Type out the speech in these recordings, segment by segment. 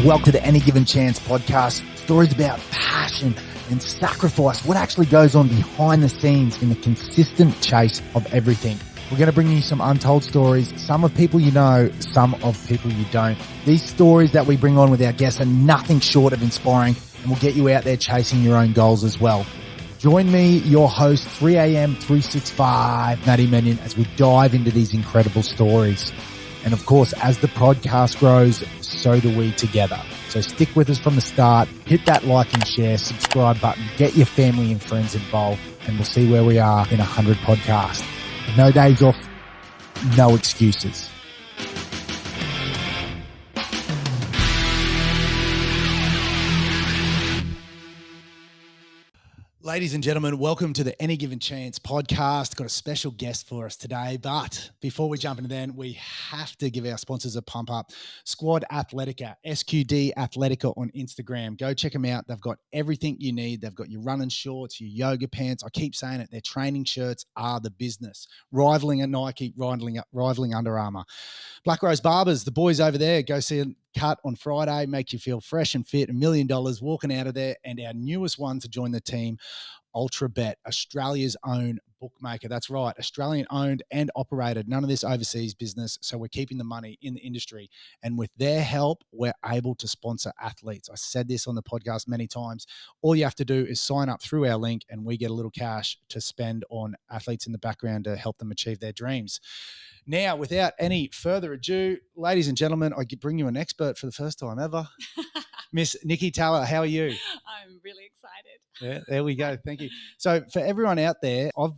Welcome to the Any Given Chance podcast. Stories about passion and sacrifice, what actually goes on behind the scenes in the consistent chase of everything. We're going to bring you some untold stories, some of people you know, some of people you don't. These stories that we bring on with our guests are nothing short of inspiring and will get you out there chasing your own goals as well. Join me, your host, 3am 365, Matty Menyon, as we dive into these incredible stories. And of course, as the podcast grows, so do we together. So stick with us from the start, hit that like and share, subscribe button, get your family and friends involved, and we'll see where we are in 100 podcasts. No days off, no excuses. Ladies and gentlemen, welcome to the Any Given Chance podcast. Got a special guest for us today, but before we jump into that, we have to give our sponsors a pump up. Squad Athletica, SQD Athletica on Instagram. Go check them out. They've got everything you need. They've got your running shorts, your yoga pants. I keep saying it. Their training shirts are the business. Rivaling a Nike, rivaling Under Armour. Black Rose Barbers, the boys over there, go see a cut on Friday, make you feel fresh and fit, $1 million walking out of there. And our newest one to join the team, Ultra Bet, Australia's own bookmaker. That's right, Australian owned and operated. None of this overseas business. So we're keeping the money in the industry. And with their help, we're able to sponsor athletes. I said this on the podcast many times. All you have to do is sign up through our link and we get a little cash to spend on athletes in the background to help them achieve their dreams. Now, without any further ado, ladies and gentlemen, I bring you an expert for the first time ever. Miss Nikki Teller, how are you? I'm really excited. Yeah, there we go. Thank you. So for everyone out there, I've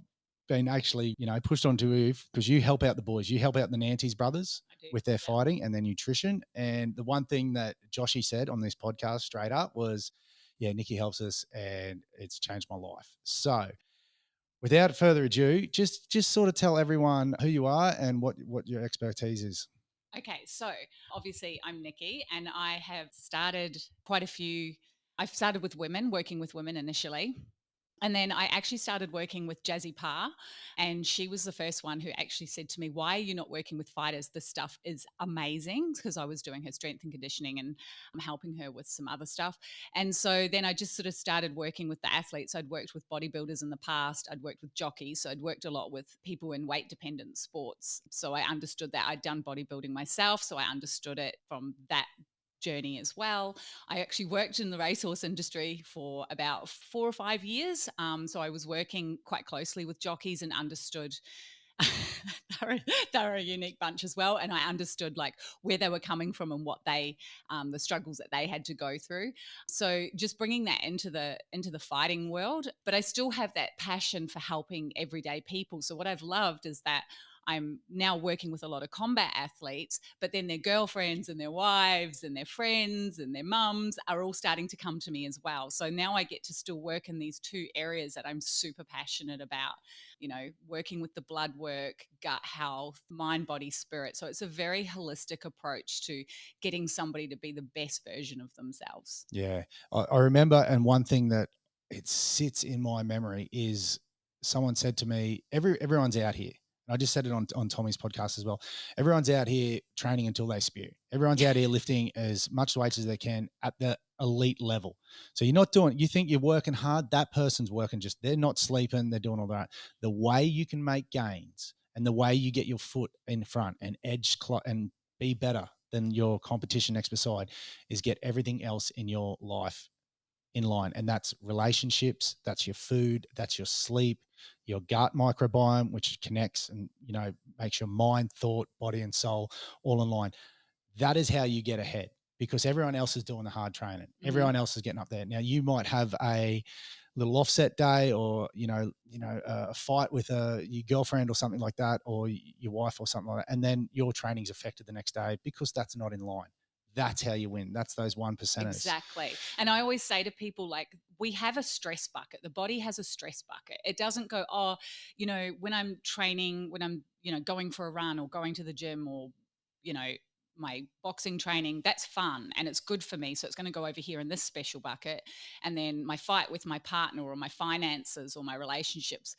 been actually, pushed onto you because you help out the boys. You help out the Nantes brothers with their fighting and their nutrition. And the one thing that Joshy said on this podcast straight up was, yeah, Nikki helps us and it's changed my life. So without further ado, just sort of tell everyone who you are and what your expertise is. Okay, so obviously I'm Nikki and I have started I've started with women, working with women initially. And then I actually started working with Jazzy Parr, and she was the first one who actually said to me, "Why are you not working with fighters? This stuff is amazing," because I was doing her strength and conditioning and I'm helping her with some other stuff. And so then I just sort of started working with the athletes. I'd worked with bodybuilders in the past. I'd worked with jockeys. So I'd worked a lot with people in weight dependent sports. So I understood that. I'd done bodybuilding myself. So I understood it from that journey as well. I actually worked in the racehorse industry for about 4 or 5 years. So I was working quite closely with jockeys and understood they're a unique bunch as well. And I understood like where they were coming from and what the struggles that they had to go through. So just bringing that into the fighting world, but I still have that passion for helping everyday people. So what I've loved is that I'm now working with a lot of combat athletes, but then their girlfriends and their wives and their friends and their mums are all starting to come to me as well. So now I get to still work in these two areas that I'm super passionate about, working with the blood work, gut health, mind, body, spirit. So it's a very holistic approach to getting somebody to be the best version of themselves. Yeah, I remember, and one thing that it sits in my memory is someone said to me, everyone's out here. And I just said it on Tommy's podcast as well. Everyone's out here training until they spew. Everyone's out here lifting as much weights as they can at the elite level. So you think you're working hard, that person's working they're not sleeping, they're doing all that. The way you can make gains and the way you get your foot in front and and be better than your competition next beside is get everything else in your life in line. And that's relationships, that's your food, that's your sleep, your gut microbiome, which connects and, makes your mind, thought, body, and soul all in line. That is how you get ahead because everyone else is doing the hard training. Mm-hmm. Everyone else is getting up there. Now you might have a little offset day or, a fight with your girlfriend or something like that, or your wife or something like that. And then your training's affected the next day because that's not in line. That's how you win. That's those 1%ers. Exactly. And I always say to people, like, we have a stress bucket. The body has a stress bucket. It doesn't go, when I'm training, when I'm, going for a run or going to the gym or, my boxing training, that's fun and it's good for me. So it's going to go over here in this special bucket. And then my fight with my partner or my finances or my relationships,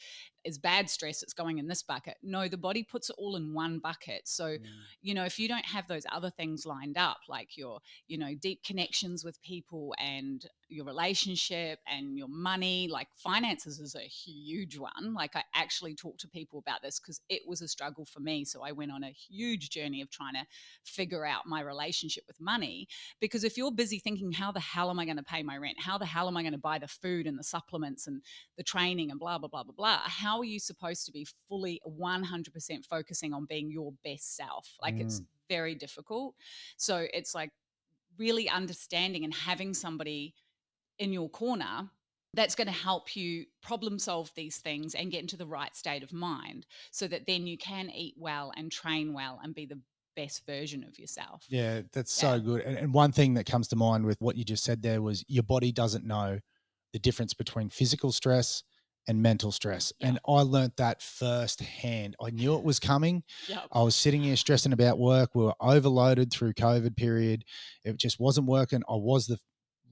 is bad stress, it's going in this bucket. No, the body puts it all in one bucket. So, if you don't have those other things lined up, like your, deep connections with people and your relationship and your money, like finances is a huge one. Like I actually talk to people about this because it was a struggle for me. So I went on a huge journey of trying to figure out my relationship with money. Because if you're busy thinking, how the hell am I going to pay my rent? How the hell am I going to buy the food and the supplements and the training and blah, blah, blah, blah, blah. How are you supposed to be fully 100% focusing on being your best self? Like it's very difficult. So it's like really understanding and having somebody in your corner that's going to help you problem solve these things and get into the right state of mind so that then you can eat well and train well and be the best version of yourself. Yeah, that's so good. And one thing that comes to mind with what you just said there was your body doesn't know the difference between physical stress and mental stress. Yeah. And I learned that firsthand. I knew it was coming. Yep. I was sitting here stressing about work. We were overloaded through COVID period. It just wasn't working. I was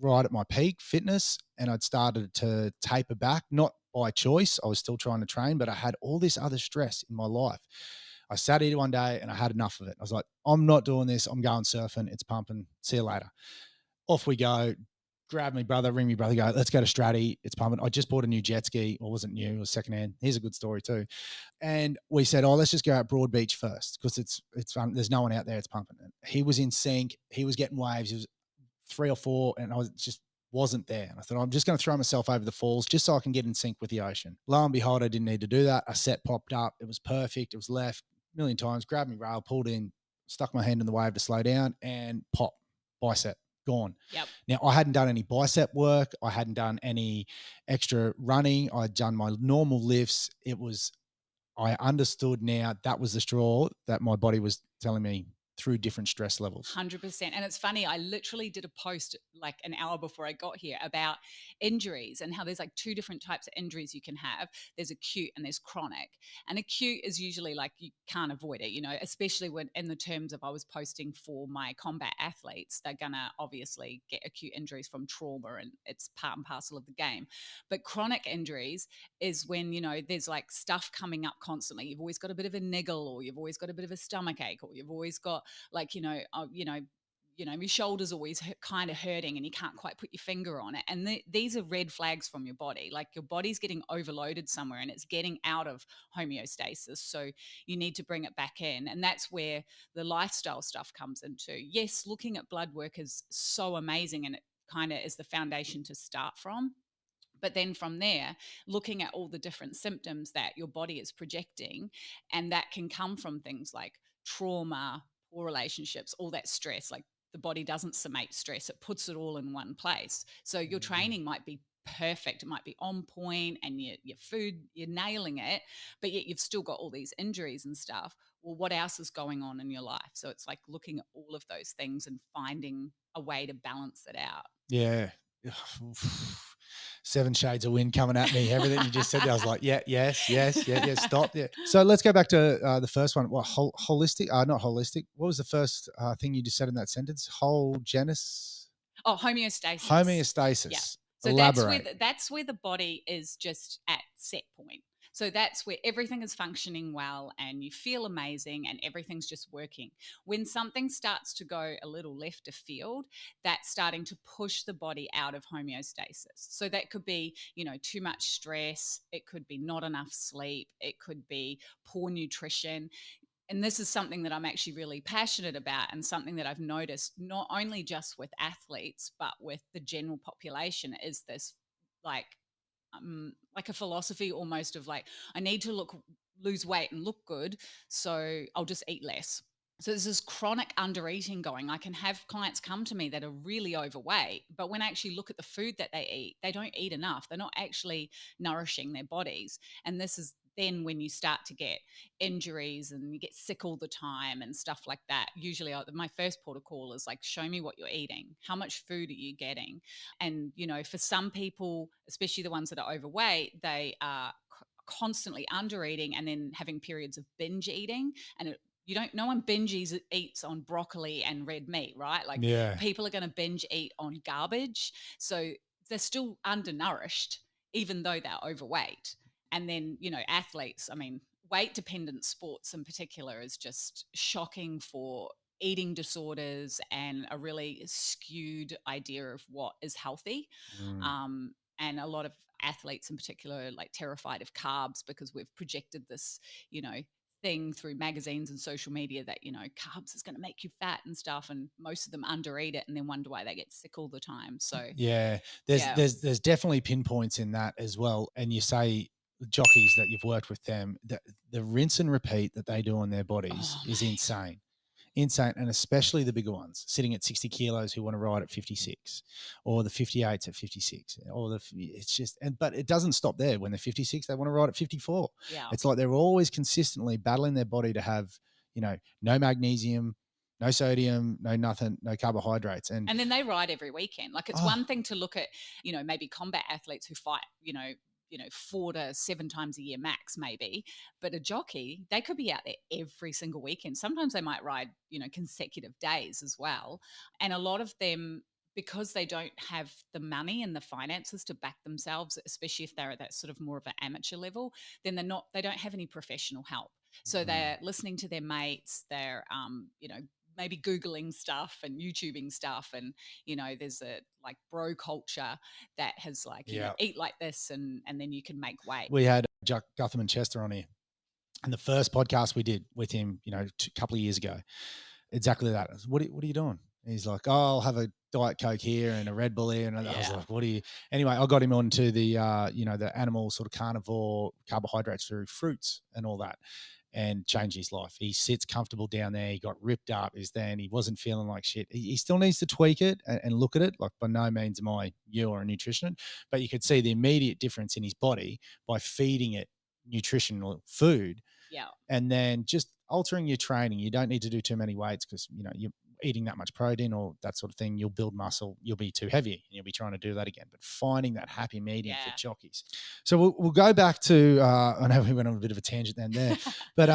right at my peak fitness, and I'd started to taper back, not by choice. I was still trying to train, but I had all this other stress in my life. I sat here one day and I had enough of it. I was like, I'm not doing this. I'm going surfing. It's pumping. See you later. Off we go. Grab me brother, ring me brother, go, let's go to Stratty. It's pumping. I just bought a new jet ski. Well, it wasn't new, it was secondhand. Here's a good story too. And we said, let's just go out Broad Beach first because it's fun. There's no one out there. It's pumping. And he was in sync. He was getting waves. He was 3 or 4 and I wasn't there. And I thought, I'm just going to throw myself over the falls just so I can get in sync with the ocean. Lo and behold, I didn't need to do that. A set popped up. It was perfect. It was left a million times, grabbed me rail, pulled in, stuck my hand in the wave to slow down and pop, bicep, gone. Yep. Now, I hadn't done any bicep work. I hadn't done any extra running. I'd done my normal lifts. I understood now that was the straw that my body was telling me through different stress levels. 100%. And it's funny, I literally did a post like an hour before I got here about injuries and how there's like 2 different types of injuries you can have. There's acute and there's chronic. And acute is usually like you can't avoid it, especially when in the terms of I was posting for my combat athletes, they're going to obviously get acute injuries from trauma and it's part and parcel of the game. But chronic injuries is when, there's like stuff coming up constantly. You've always got a bit of a niggle or you've always got a bit of a stomach ache or you've always got like, your shoulder's always kind of hurting and you can't quite put your finger on it. And these are red flags from your body. Like your body's getting overloaded somewhere and it's getting out of homeostasis. So you need to bring it back in. And that's where the lifestyle stuff comes into. Yes, looking at blood work is so amazing and it kind of is the foundation to start from. But then from there, looking at all the different symptoms that your body is projecting, and that can come from things like trauma, poor relationships, all that stress. Like the body doesn't summate stress, it puts it all in one place. So your training might be perfect, it might be on point, and your food, you're nailing it, but yet you've still got all these injuries and stuff. Well, what else is going on in your life? So it's like looking at all of those things and finding a way to balance it out. Yeah. 7 shades of wind coming at me. Everything you just said there, I was like, yes, stop. Yeah. So let's go back to the first one. What holistic? Not holistic. What was the first thing you just said in that sentence? Homogenesis. Oh, homeostasis. Homeostasis. Yeah. So that's where the body is just at set point. So that's where everything is functioning well and you feel amazing and everything's just working. When something starts to go a little left of field, that's starting to push the body out of homeostasis. So that could be, too much stress. It could be not enough sleep. It could be poor nutrition. And this is something that I'm actually really passionate about and something that I've noticed not only just with athletes, but with the general population is this like a philosophy almost of like, I need to lose weight and look good, so I'll just eat less. So there's this chronic undereating going. I can have clients come to me that are really overweight, but when I actually look at the food that they eat, they don't eat enough. They're not actually nourishing their bodies. And this is then when you start to get injuries and you get sick all the time and stuff like that. Usually my first protocol is like, show me what you're eating. How much food are you getting? And, for some people, especially the ones that are overweight, they are constantly undereating and then having periods of binge eating. And no one eats on broccoli and red meat, right? Like people are going to binge eat on garbage. So they're still undernourished, even though they're overweight. And then, athletes, I mean, weight dependent sports in particular is just shocking for eating disorders and a really skewed idea of what is healthy. And a lot of athletes in particular are like terrified of carbs because we've projected this, thing through magazines and social media that, carbs is going to make you fat and stuff. And most of them undereat it and then wonder why they get sick all the time. So Yeah, yeah. there's definitely pinpoints in that as well. And you say jockeys that you've worked with them, the rinse and repeat that they do on their bodies Oh, is mate. insane. Insane, and especially the bigger ones sitting at 60 kilos who want to ride at 56, or the 58s at 56, or it's just, but it doesn't stop there. When they're 56, they want to ride at 54. Yeah. It's like they're always consistently battling their body to have, no magnesium, no sodium, no nothing, no carbohydrates. And then they ride every weekend. Like it's one thing to look at, maybe combat athletes who fight, 4 to 7 times a year max, maybe. But a jockey, they could be out there every single weekend. Sometimes they might ride, consecutive days as well. And a lot of them, because they don't have the money and the finances to back themselves, especially if they're at that sort of more of an amateur level, then they don't have any professional help. So they're listening to their mates, they're, maybe Googling stuff and YouTubing stuff. And, there's a like bro culture that has like, eat like this and then you can make weight. We had Gutham and Chester on here. And the first podcast we did with him, a couple of years ago, exactly that. What are you doing? And he's like, oh, I'll have a Diet Coke here and a Red Bull here. And I was like, what are you? Anyway, I got him onto the, the animal sort of carnivore carbohydrates through fruits and all that, and changed his life. He sits comfortable down there. He got ripped up. He wasn't feeling like shit. He still needs to tweak it and look at it. Like, by no means am I you or a nutritionist, but you could see the immediate difference in his body by feeding it nutritional food. Yeah. And then just altering your training. You don't need to do too many weights because, you're eating that much protein or that sort of thing. You'll build muscle. You'll be too heavy and you'll be trying to do that again. But finding that happy medium for jockeys. So we'll go back to, I know we went on a bit of a tangent then there, but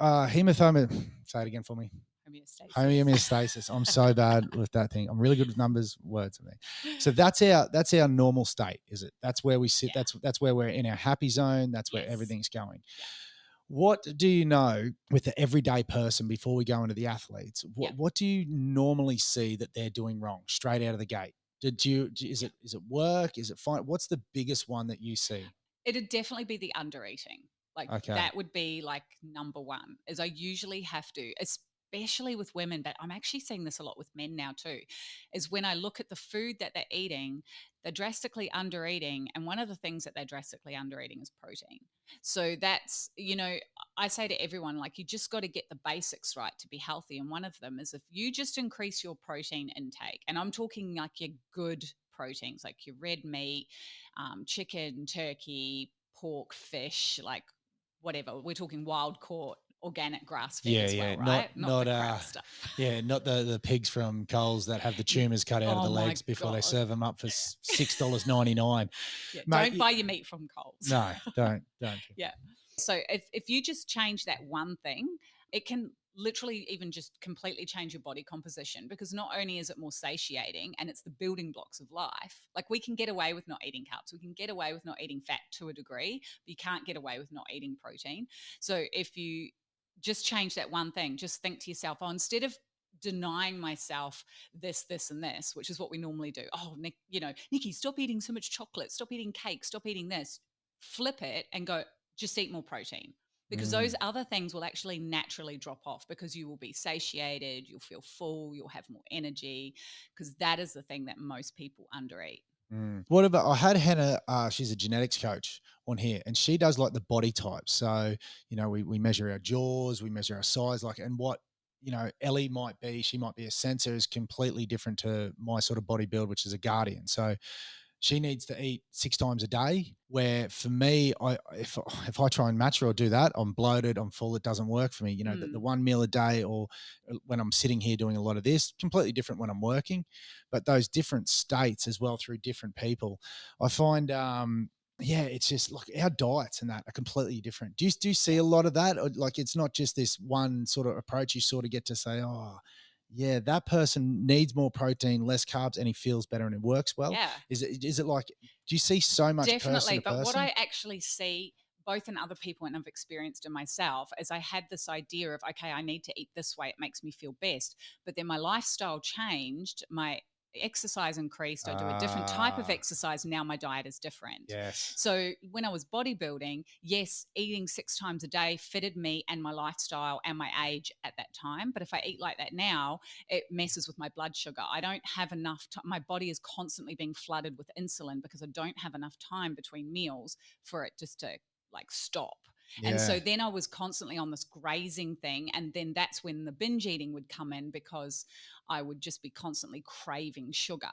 hematoma, say it again for me. Homeostasis. I'm so bad with that thing. I'm really good with numbers, words. I mean, so that's our normal state, is it? That's where we sit. Yeah. That's where we're in our happy zone. That's where everything's going. Yeah. What do you know with the everyday person before we go into the athletes? What do you normally see that they're doing wrong straight out of the gate? Is it work? Is it fine? What's the biggest one that you see? It'd definitely be the undereating. Like that would be like number one, is I usually have to, especially with women, but I'm actually seeing this a lot with men now too, is when I look at the food that they're eating, they're drastically undereating. And one of the things that they're drastically undereating is protein. So that's, I say to everyone, like, you just got to get the basics right to be healthy. And one of them is if you just increase your protein intake, and I'm talking like your good proteins, like your red meat, chicken, turkey, pork, fish, like whatever. We're talking wild caught, organic grass fed as well, right? Not the crap stuff. Yeah, not the pigs from Coles that have the tumours cut out of the legs before they serve them up for $6.99. Yeah, don't buy your meat from Coles. No, don't. Yeah. So if you just change that one thing, it can literally even just completely change your body composition, because not only is it more satiating and it's the building blocks of life. Like, we can get away with not eating carbs, we can get away with not eating fat to a degree, but you can't get away with not eating protein. So if you just change that one thing, just think to yourself, oh, instead of denying myself this, and this, which is what we normally do. Oh, Nikki, stop eating so much chocolate, stop eating cake, stop eating this. Flip it and go, just eat more protein. Because those other things will actually naturally drop off, because you will be satiated, you'll feel full, you'll have more energy, because that is the thing that most people undereat. What about, I had Hannah, she's a genetics coach on here, and she does like the body types. So, we measure our jaws, we measure our size, and what, Ellie might be, she might be a sensor, is completely different to my sort of body build, which is a guardian. So she needs to eat 6 times a day, where for me, if I try and match her or do that, I'm bloated, I'm full, it doesn't work for me. The 1 meal a day, or when I'm sitting here doing a lot of this, completely different when I'm working. But those different states as well through different people, I find, it's just like our diets and that are completely different. Do you see a lot of that? Or, like, it's not just this one sort of approach you sort of get to say, oh, yeah, that person needs more protein, less carbs, and he feels better and it works well? Yeah. Is it like, do you see so much person Definitely. to But what person? I actually see both in other people and I've experienced in myself is I had this idea of, okay, I need to eat this way. It makes me feel best. But then my lifestyle changed. My exercise increased. I do a different type of Ah, exercise. Now my diet is different. yes. So when I was bodybuilding, yes, eating 6 times a day fitted me and my lifestyle and my age at that time. But if I eat like that now, it messes with my blood sugar. I don't have enough my body is constantly being flooded with insulin because I don't have enough time between meals for it just to like stop. And Yeah. so then I was constantly on this grazing thing. And then that's when the binge eating would come in because I would just be constantly craving sugar.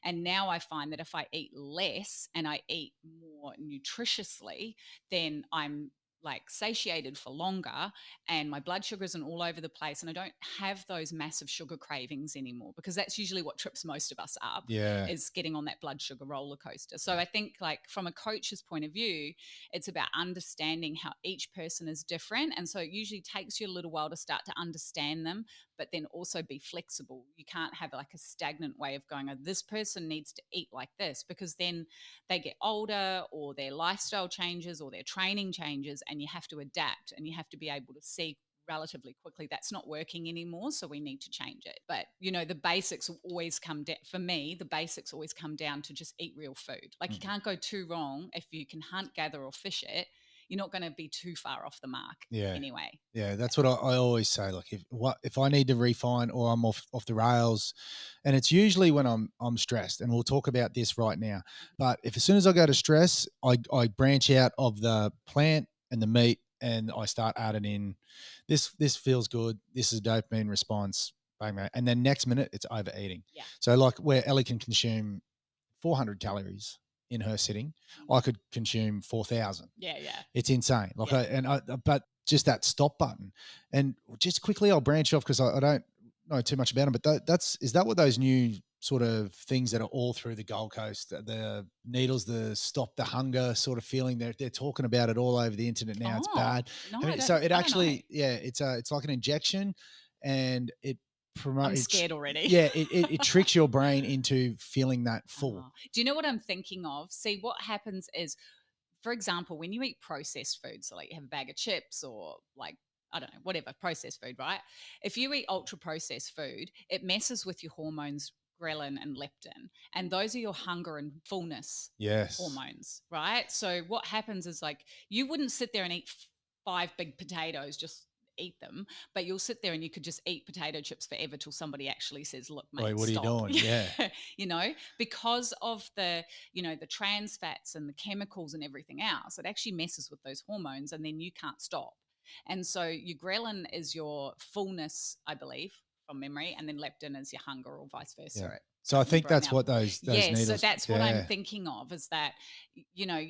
And now I find that if I eat less and I eat more nutritiously, then I'm like satiated for longer and my blood sugar isn't all over the place and I don't have those massive sugar cravings anymore because that's usually what trips most of us up Yeah. is getting on that blood sugar roller coaster. So I think like from a coach's point of view, it's about understanding how each person is different. And so it usually takes you a little while to start to understand them, but then also be flexible. You can't have like a stagnant way of going, oh, this person needs to eat like this because then they get older or their lifestyle changes or their training changes and you have to adapt and you have to be able to see relatively quickly that's not working anymore, so we need to change it. But you know, the basics will always come down, for me the basics always come down to just eat real food. Like you Mm. can't go too wrong. If you can hunt, gather or fish it, you're not going to be too far off the mark Yeah. anyway. Yeah, that's what I always say. Like if I need to refine or I'm off the rails, and it's usually when I'm stressed, and we'll talk about this right now. But if as soon as I go to stress, I branch out of the plant and the meat, and I start adding in this feels good. This is a dopamine response, bang bang, and then next minute it's overeating. Yeah. So like where Ellie can consume 400 calories in her sitting, I could consume 4,000. Yeah, yeah, It's insane. Like yeah. but just that stop button, and just quickly I'll branch off because I don't know too much about them. But is that what those new sort of things that are all through the Gold Coast, the needles, the stop the hunger sort of feeling? They're talking about it all over the internet now. It's Oh bad. no, I I mean, so don't, it I don't know. actually, yeah, it's like an injection, and it I'm promotes. scared already. Yeah, it tricks your brain into feeling that full. Oh. Do you know what I'm thinking of? See, what happens is, for example, when you eat processed food, so like you have a bag of chips or like, I don't know, whatever, processed food, right? If you eat ultra processed food, it messes with your hormones, ghrelin and leptin. And those are your hunger and fullness Yes. hormones, right? So what happens is like you wouldn't sit there and eat 5 big potatoes, just eat them, but you'll sit there and you could just eat potato chips forever till somebody actually says, look, Wait, mate, what are you stop. doing? Yeah. You know, because of the, you know, the trans fats and the chemicals and everything else, it actually messes with those hormones and then you can't stop. And so your ghrelin is your fullness, I believe, from memory, and then leptin is your hunger, or vice versa. Yeah. I So can't I think remember it that's now. what those Yes, so needles. that's what I'm Yeah. thinking of is that, you know,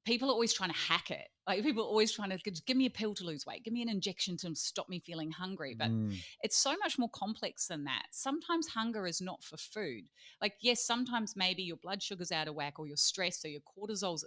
people are always trying to hack it. Like people are always trying to just give me a pill to lose weight, give me an injection to stop me feeling hungry. But Mm. it's so much more complex than that. Sometimes hunger is not for food. Like, yes, sometimes maybe your blood sugar's out of whack or you're stressed, so your cortisol's,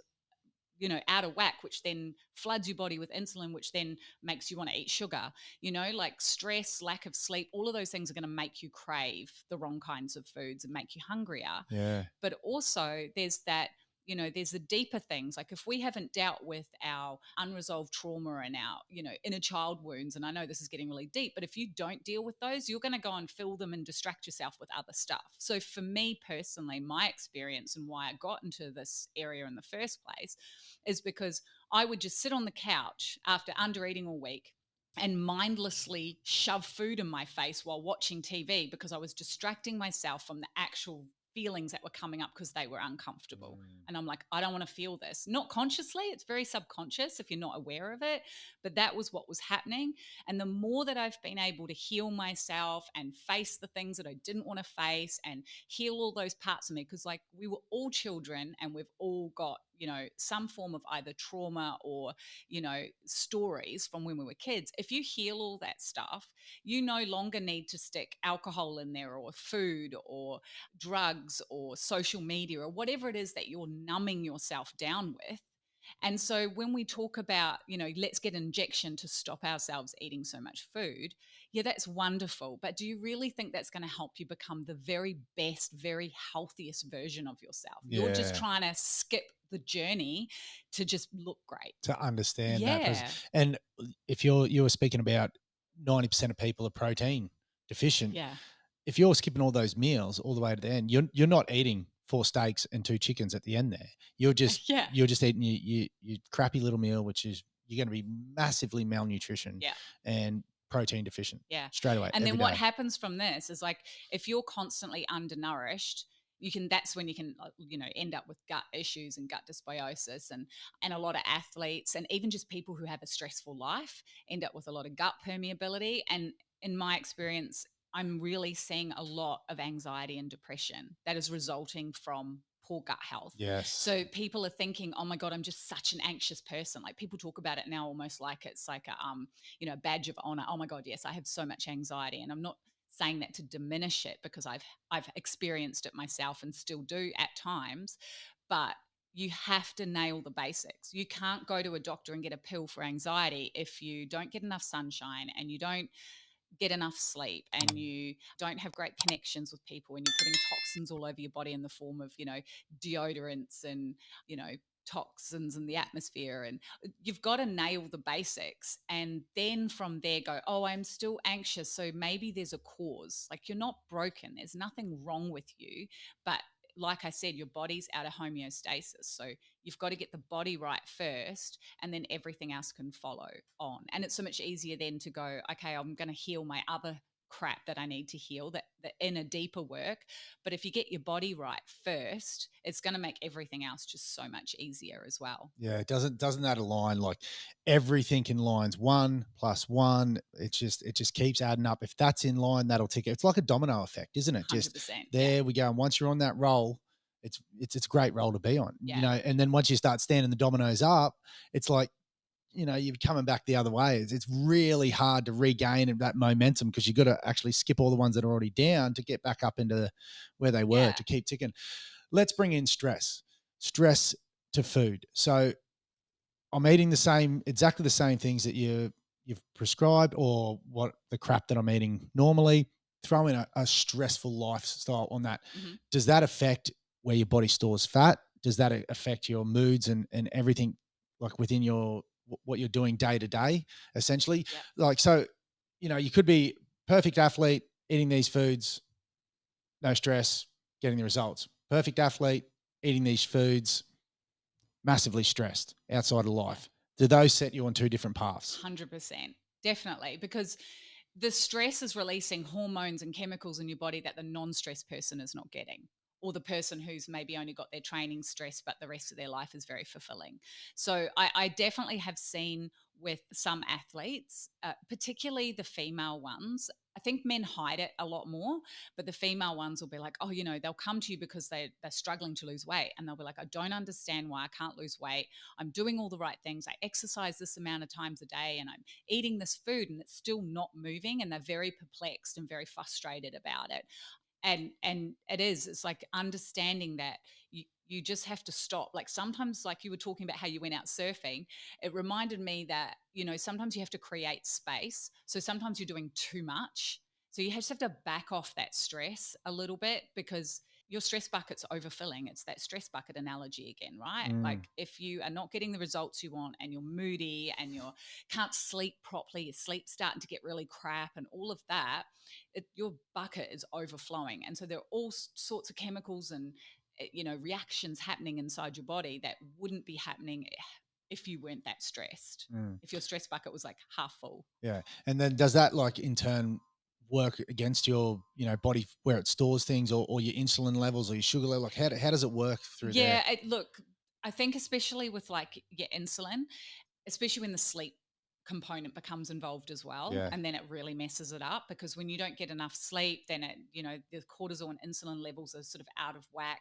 you know, out of whack, which then floods your body with insulin, which then makes you want to eat sugar. You know, like stress, lack of sleep, all of those things are going to make you crave the wrong kinds of foods and make you hungrier. Yeah. But also there's that, you know, there's the deeper things. Like if we haven't dealt with our unresolved trauma and our, you know, inner child wounds, and I know this is getting really deep, but if you don't deal with those, you're going to go and fill them and distract yourself with other stuff. So for me personally, my experience and why I got into this area in the first place is because I would just sit on the couch after under eating all week and mindlessly shove food in my face while watching TV because I was distracting myself from the actual feelings that were coming up because they were uncomfortable. Mm. And I'm like, I don't want to feel this. Not consciously, it's very subconscious if you're not aware of it, but that was what was happening. And the more that I've been able to heal myself and face the things that I didn't want to face and heal all those parts of me, because like we were all children and we've all got, you know, some form of either trauma or, you know, stories from when we were kids. If you heal all that stuff, you no longer need to stick alcohol in there or food or drugs or social media or whatever it is that you're numbing yourself down with. And so when we talk about, you know, let's get an injection to stop ourselves eating so much food, Yeah, that's wonderful. But do you really think that's going to help you become the very best, very healthiest version of yourself? You're just Yeah. trying to skip the journey to just look great. To understand that. Yeah. And if you were speaking about 90% of people are protein deficient, Yeah. if you're skipping all those meals all the way to the end, you're not eating 4 steaks and 2 chickens at the end there. You're just Yeah. you're just eating your crappy little meal, which is you're going to be massively malnutrition Yeah. and protein deficient Yeah. straight away And every then what day. happens from this is like if you're constantly undernourished, that's when you can end up with gut issues and gut dysbiosis, and a lot of athletes and even just people who have a stressful life end up with a lot of gut permeability. And in my experience, I'm really seeing a lot of anxiety and depression that is resulting from poor gut health. Yes. So people are thinking, oh my God, I'm just such an anxious person. Like people talk about it now almost like it's like a badge of honor. Oh my God, yes, I have so much anxiety. And I'm not saying that to diminish it, because I've experienced it myself and still do at times. But you have to nail the basics. You can't go to a doctor and get a pill for anxiety if you don't get enough sunshine and you don't get enough sleep and you don't have great connections with people and you're putting toxins all over your body in the form of, deodorants and, toxins in the atmosphere. And you've got to nail the basics. And then from there go, oh, I'm still anxious. So maybe there's a cause. Like you're not broken. There's nothing wrong with you. But like I said, your body's out of homeostasis. So you've got to get the body right first, and then everything else can follow on. And it's so much easier then to go, okay, I'm going to heal my other crap that I need to heal, that inner deeper work. But if you get your body right first, it's going to make everything else just so much easier as well. Yeah, it doesn't that align? Like everything in lines 1 + 1. It just keeps adding up. If that's in line, that'll tick. It's like a domino effect, isn't it? Just 100%. there we go. And once you're on that roll, it's a great roll to be on. Yeah. And then once you start standing the dominoes up, it's like, you're coming back the other way. It's really hard to regain that momentum because you've got to actually skip all the ones that are already down to get back up into where they were, to keep ticking. Let's bring in stress to food. So I'm eating exactly the same things that you've prescribed, or what the crap that I'm eating normally. Throw in a stressful lifestyle on that. Mm-hmm. Does that affect where your body stores fat? Does that affect your moods and everything, like within what you're doing day to day, essentially? Yep. Like, so, you could be perfect athlete eating these foods, no stress, getting the results. Perfect athlete eating these foods, massively stressed outside of life. Do those set you on two different paths? 100%. Definitely. Because the stress is releasing hormones and chemicals in your body that the non-stress person is not getting, or the person who's maybe only got their training stress, but the rest of their life is very fulfilling. So I definitely have seen with some athletes, particularly the female ones. I think men hide it a lot more, but the female ones will be like, oh, they'll come to you because they're struggling to lose weight. And they'll be like, I don't understand why I can't lose weight. I'm doing all the right things. I exercise this amount of times a day and I'm eating this food and it's still not moving. And they're very perplexed and very frustrated about it. And it's like understanding that you just have to stop. Like sometimes, like you were talking about how you went out surfing, it reminded me that sometimes you have to create space. So sometimes you're doing too much, so you just have to back off that stress a little bit, because your stress bucket's overfilling. It's that stress bucket analogy again, right? Like if you are not getting the results you want and you're moody and you can't sleep properly, your sleep's starting to get really crap and all of that, your bucket is overflowing. And so there are all sorts of chemicals and reactions happening inside your body that wouldn't be happening if you weren't that stressed, if your stress bucket was like half full. Yeah. And then does that, like, in turn work against your body where it stores things, or your insulin levels or your sugar level? Like how does it work through there? Look, I think especially with like your insulin, especially when the sleep component becomes involved as well, Yeah. and then it really messes it up, because when you don't get enough sleep, then the cortisol and insulin levels are sort of out of whack.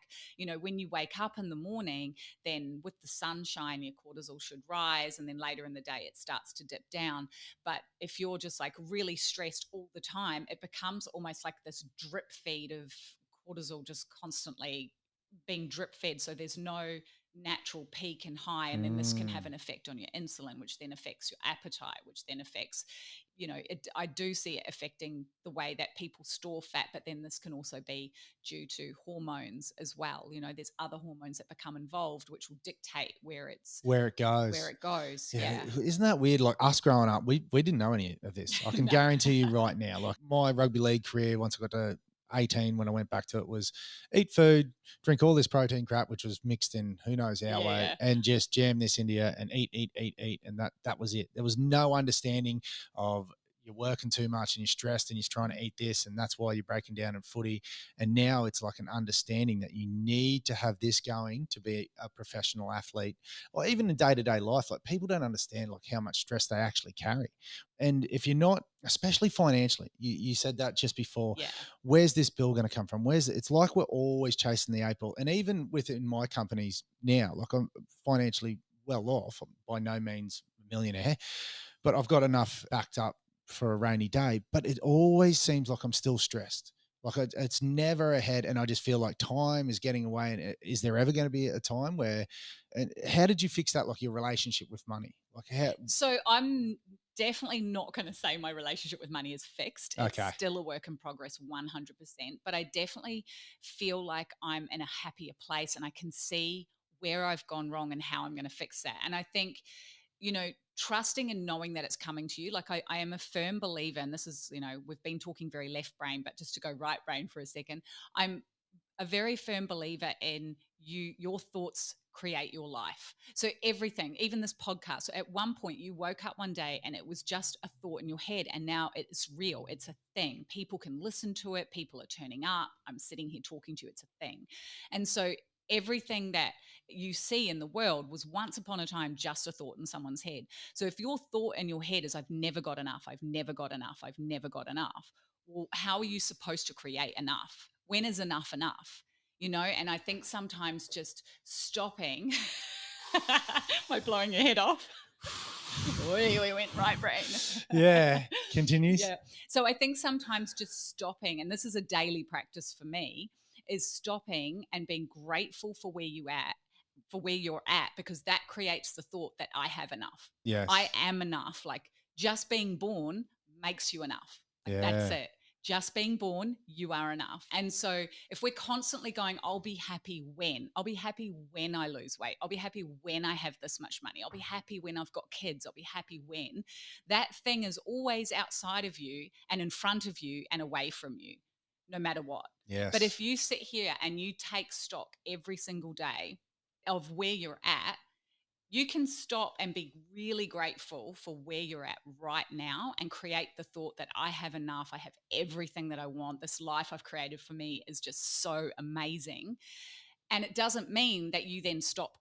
When you wake up in the morning, then with the sunshine your cortisol should rise, and then later in the day it starts to dip down. But if you're just like really stressed all the time, it becomes almost like this drip feed of cortisol, just constantly being drip fed, so there's no natural peak and high, and then this can have an effect on your insulin, which then affects your appetite, which then affects, I do see it affecting the way that people store fat, but then this can also be due to hormones as well. There's other hormones that become involved, which will dictate where it goes. Yeah. Yeah. Isn't that weird? Like us growing up, we didn't know any of this. I can No. guarantee you right now, like my rugby league career, once I got to 18, when I went back to it, was eat food, drink all this protein crap, which was mixed in who knows how way, and just jam this into you and eat. And that was it. There was no understanding of you're working too much and you're stressed and you're trying to eat this, and that's why you're breaking down in footy. And now it's like an understanding that you need to have this going to be a professional athlete, or even in day-to-day life. Like people don't understand like how much stress they actually carry. And if you're not, especially financially, you said that just before, where's this bill going to come from? It's like we're always chasing the 8 ball. And even within my companies now, like I'm financially well off, by no means a millionaire, but I've got enough backed up for a rainy day. But it always seems like I'm still stressed. Like it's never ahead, and I just feel like time is getting away. And is there ever going to be a time where? And how did you fix that? Like your relationship with money? Like how? So I'm definitely not going to say my relationship with money is fixed. Okay. It's still a work in progress, 100%. But I definitely feel like I'm in a happier place, and I can see where I've gone wrong and how I'm going to fix that. And I think, trusting and knowing that it's coming to you. Like I am a firm believer, and this is, we've been talking very left brain, but just to go right brain for a second, I'm a very firm believer in your thoughts create your life. So everything, even this podcast. So at one point you woke up one day and it was just a thought in your head, and now it's real. It's a thing. People can listen to it. People are turning up. I'm sitting here talking to you. It's a thing. And so everything that you see in the world was once upon a time just a thought in someone's head. So if your thought in your head is, I've never got enough, I've never got enough, I've never got enough, well, how are you supposed to create enough? When is enough enough? And I think sometimes just stopping. Am I blowing your head off? We went right brain. Yeah, continues. Yeah. So I think sometimes just stopping, and this is a daily practice for me, is stopping and being grateful for where you're at, because that creates the thought that I have enough. Yes. I am enough. Like just being born makes you enough. Like, that's it. Just being born, you are enough. And so if we're constantly going, I'll be happy when I lose weight. I'll be happy when I have this much money. I'll be happy when I've got kids. I'll be happy when. That thing is always outside of you and in front of you and away from you, no matter what. Yes. But if you sit here and you take stock every single day of where you're at, you can stop and be really grateful for where you're at right now and create the thought that I have enough. I have everything that I want. This life I've created for me is just so amazing. And it doesn't mean that you then stop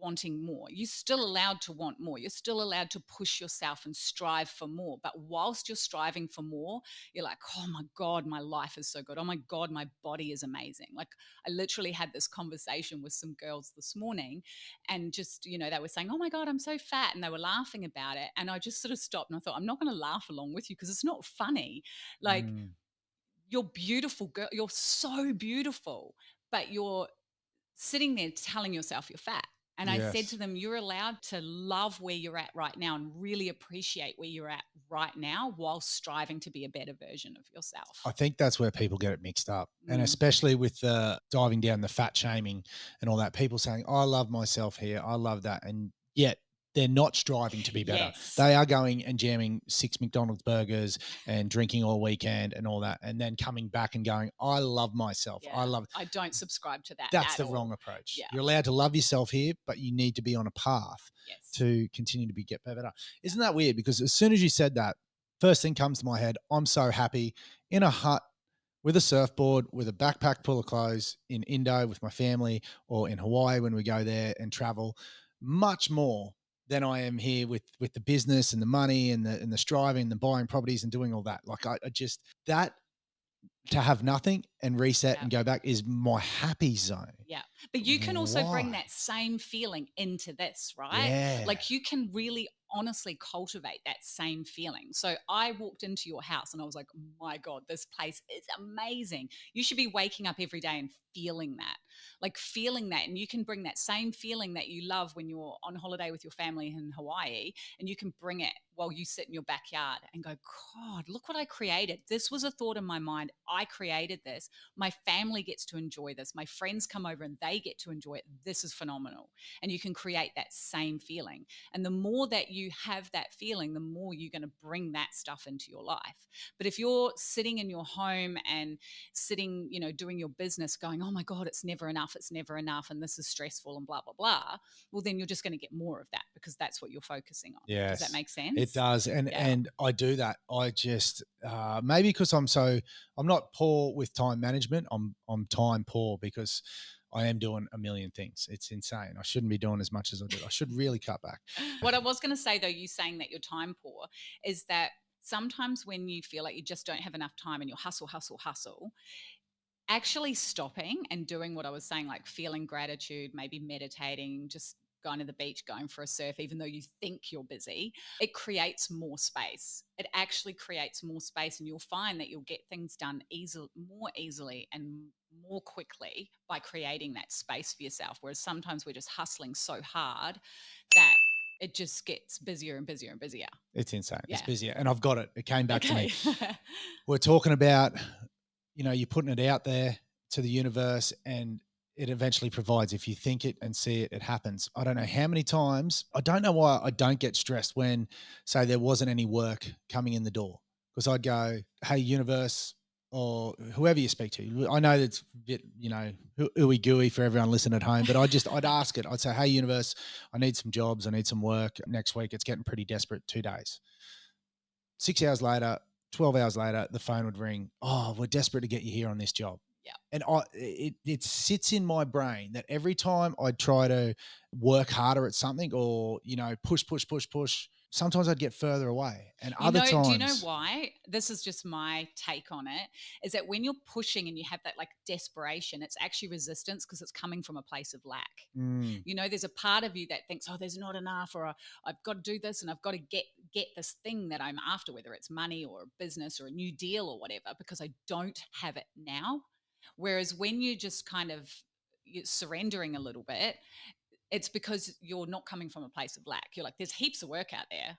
wanting more. You're still allowed to want more. You're still allowed to push yourself and strive for more. But whilst you're striving for more, you're like, oh my God, my life is so good. Oh my God, my body is amazing. Like I literally had this conversation with some girls this morning, and just, they were saying, oh my God, I'm so fat. And they were laughing about it. And I just sort of stopped and I thought, I'm not going to laugh along with you because it's not funny. Like, you're beautiful, girl. You're so beautiful, but you're sitting there telling yourself you're fat. And I said to them, you're allowed to love where you're at right now and really appreciate where you're at right now while striving to be a better version of yourself. I think that's where people get it mixed up. And especially with diving down the fat shaming and all that, people saying, I love myself here, I love that. And yet they're not striving to be better. Yes. They are going and jamming 6 McDonald's burgers and drinking all weekend and all that, and then coming back and going, I love myself. Yeah. I don't subscribe to that. That's the all. wrong approach. Yeah. You're allowed to love yourself here, but you need to be on a path to continue to get better. Isn't that weird? Because as soon as you said that, first thing comes to my head, I'm so happy in a hut with a surfboard, with a backpack full of clothes in Indo with my family, or in Hawaii when we go there and travel, much more than I am here with the business and the money and the striving and the buying properties and doing all that. Like I just, that to have nothing and reset and go back is my happy zone. Yeah. But you can also bring that same feeling into this, right? Yeah. Like you can really honestly cultivate that same feeling. So I walked into your house and I was like, oh my God, this place is amazing. You should be waking up every day and feeling that. like feeling that. And you can bring that same feeling that you love when you're on holiday with your family in Hawaii, and you can bring it while you sit in your backyard and go, God, look what I created. This was a thought in my mind. I created this. My family gets to enjoy this. My friends come over and they get to enjoy it. This is phenomenal. And you can create that same feeling. And the more that you have that feeling, the more you're going to bring that stuff into your life. But if you're sitting in your home and sitting, doing your business going, oh my God, it's never enough, and this is stressful and blah, blah, blah, well, then you're just going to get more of that because that's what you're focusing on. Yes. Does that make sense? It does. And I do that. I just, maybe because I'm not poor with time management. I'm time poor because I am doing a million things. It's insane. I shouldn't be doing as much as I do. I should really cut back. What I was going to say though, you saying that you're time poor, is that sometimes when you feel like you just don't have enough time and you're hustle, actually stopping and doing what I was saying, like feeling gratitude, maybe meditating, just going to the beach, going for a surf, even though you think you're busy, it creates more space. It actually creates more space, and you'll find that you'll get things done more easily and more quickly by creating that space for yourself. Whereas sometimes we're just hustling so hard that it just gets busier and busier and busier. It's insane. Yeah. It's busier. And I've got it. It came back to me. We're talking about, you're putting it out there to the universe and it eventually provides. If you think it and see it, it happens. I don't know how many times. I don't know why I don't get stressed when, say, there wasn't any work coming in the door, because I'd go, hey, universe, or whoever you speak to. I know that's a bit, ooey gooey for everyone listening at home, but I'd ask it. I'd say, hey, universe, I need some jobs. I need some work next week. It's getting pretty desperate. 2 days. 6 hours later, 12 hours later, the phone would ring. Oh, we're desperate to get you here on this job. Yeah. And it sits in my brain that every time I try to work harder at something or, push, sometimes I'd get further away. And other times. Do you know why? This is just my take on it, is that when you're pushing and you have that like desperation, it's actually resistance because it's coming from a place of lack. There's a part of you that thinks, oh, there's not enough, or I've got to do this and I've got to get this thing that I'm after, whether it's money or a business or a new deal or whatever, because I don't have it now. Whereas when you just kind of you're surrendering a little bit, it's because you're not coming from a place of lack. You're like, there's heaps of work out there.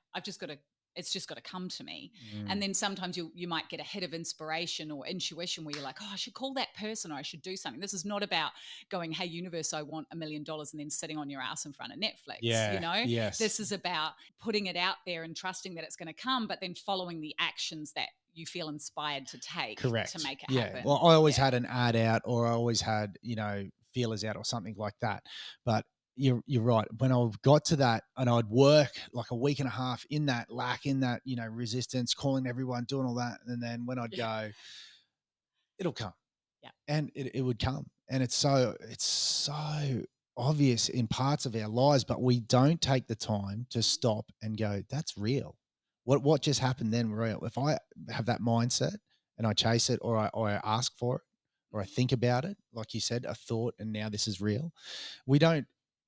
It's just got to come to me. And then sometimes you might get a hit of inspiration or intuition where you're like, oh, I should call that person or I should do something. This is not about going, hey, universe, I want $1 million and then sitting on your ass in front of Netflix. Yes. This is about putting it out there and trusting that it's going to come, but then following the actions that you feel inspired to take. Correct. To make it happen. Well, I always had an ad out, or I always had, feelers out or something like that. But you're right. When I got to that and I'd work like a week and a half in that lack, in that, resistance, calling everyone, doing all that. And then when I'd go, it'll come. Yeah. And it would come. And it's so obvious in parts of our lives, but we don't take the time to stop and go, that's real. What just happened then real? If I have that mindset and I chase it, or I ask for it, or I think about it, like you said, a thought, and now this is real. We don't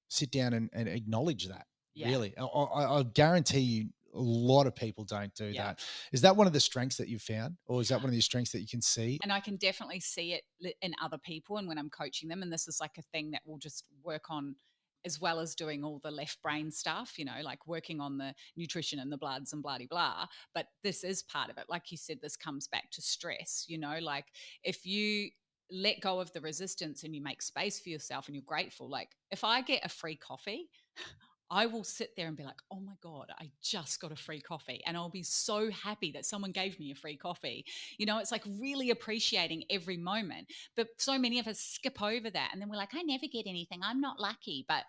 sit down and acknowledge that. Yeah. Really. I guarantee you a lot of people don't do that. Is that one of the strengths that you've found, or is that one of the strengths that you can see? And I can definitely see it in other people and when I'm coaching them. And this is like a thing that we'll just work on, as well as doing all the left brain stuff, like working on the nutrition and the bloods and blah, blah, blah. But this is part of it. Like you said, this comes back to stress, like if you let go of the resistance and you make space for yourself and you're grateful. Like if I get a free coffee, I will sit there and be like, oh my God, I just got a free coffee. And I'll be so happy that someone gave me a free coffee. It's like really appreciating every moment. But so many of us skip over that. And then we're like, I never get anything. I'm not lucky. But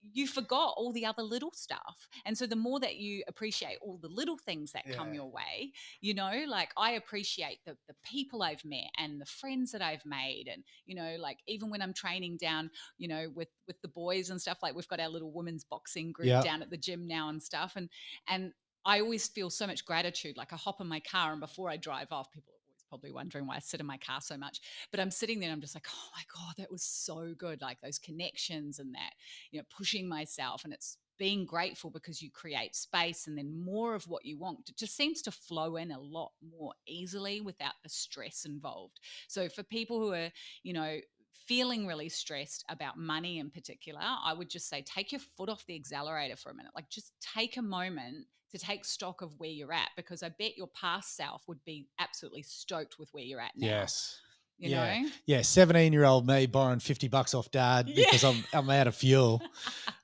you forgot all the other little stuff. And so the more that you appreciate all the little things that come your way, like I appreciate the people I've met and the friends that I've made. And, like even when I'm training down, with the boys and stuff, like we've got our little women's boxing group down at the gym now and stuff. And I always feel so much gratitude. Like I hop in my car and before I drive off, people are always probably wondering why I sit in my car so much, but I'm sitting there and I'm just like, oh my God, that was so good. Like those connections and that, pushing myself, and it's being grateful because you create space, and then more of what you want, it just seems to flow in a lot more easily without the stress involved. So for people who are, feeling really stressed about money in particular, I would just say take your foot off the accelerator for a minute. Like just take a moment to take stock of where you're at, because I bet your past self would be absolutely stoked with where you're at now. Yes. You Yeah. know? Yeah. 17-year-old me borrowing $50 off dad Yeah. because I'm out of fuel.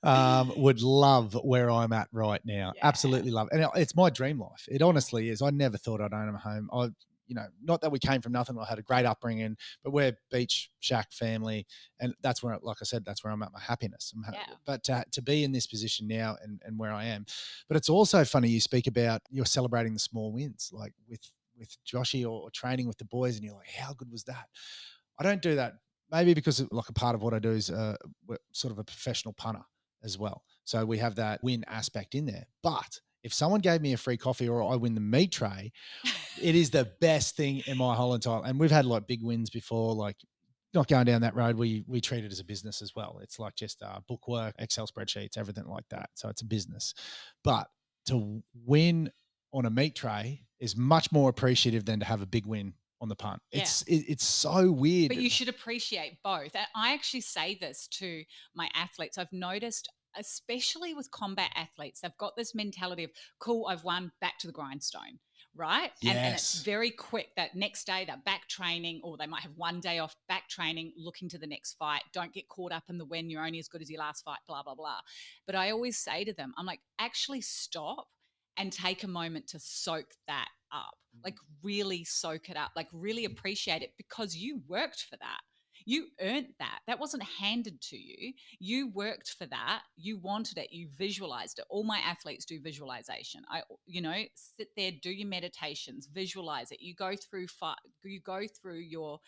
Would love where I'm at right now. Yeah. Absolutely love it. And it's my dream life. It honestly is. I never thought I'd own a home. Not that we came from nothing. I had a great upbringing, but we're beach shack family. And that's where, like I said, that's where I'm at my happiness. But to be in this position now and where I am, but it's also funny you speak about you're celebrating the small wins, like with Joshy or training with the boys, and you're like, how good was that? I don't do that. Maybe because like a part of what I do is we're sort of a professional punter as well. So we have that win aspect in there. But if someone gave me a free coffee or I win the meat tray, it is the best thing in my whole entire. And we've had like big wins before, like not going down that road. We treat it as a business as well. It's like just bookwork, Excel spreadsheets, everything like that. So it's a business. But to win on a meat tray is much more appreciative than to have a big win on the punt. Yeah. It's so weird. But you should appreciate both. And I actually say this to my athletes. I've noticed, especially with combat athletes, they've got this mentality of, cool, I've won, back to the grindstone, right? Yes. And it's very quick. That next day they're back training, or they might have one day off, back training, looking to the next fight. Don't get caught up in the win. You're only as good as your last fight, blah, blah, blah. But I always say to them, I'm like, actually stop and take a moment to soak that up. Like really soak it up, like really appreciate it, because you worked for that. You earned that. That wasn't handed to you. You worked for that. You wanted it. You visualized it. All my athletes do visualization. Sit there, do your meditations, visualize it. You go through your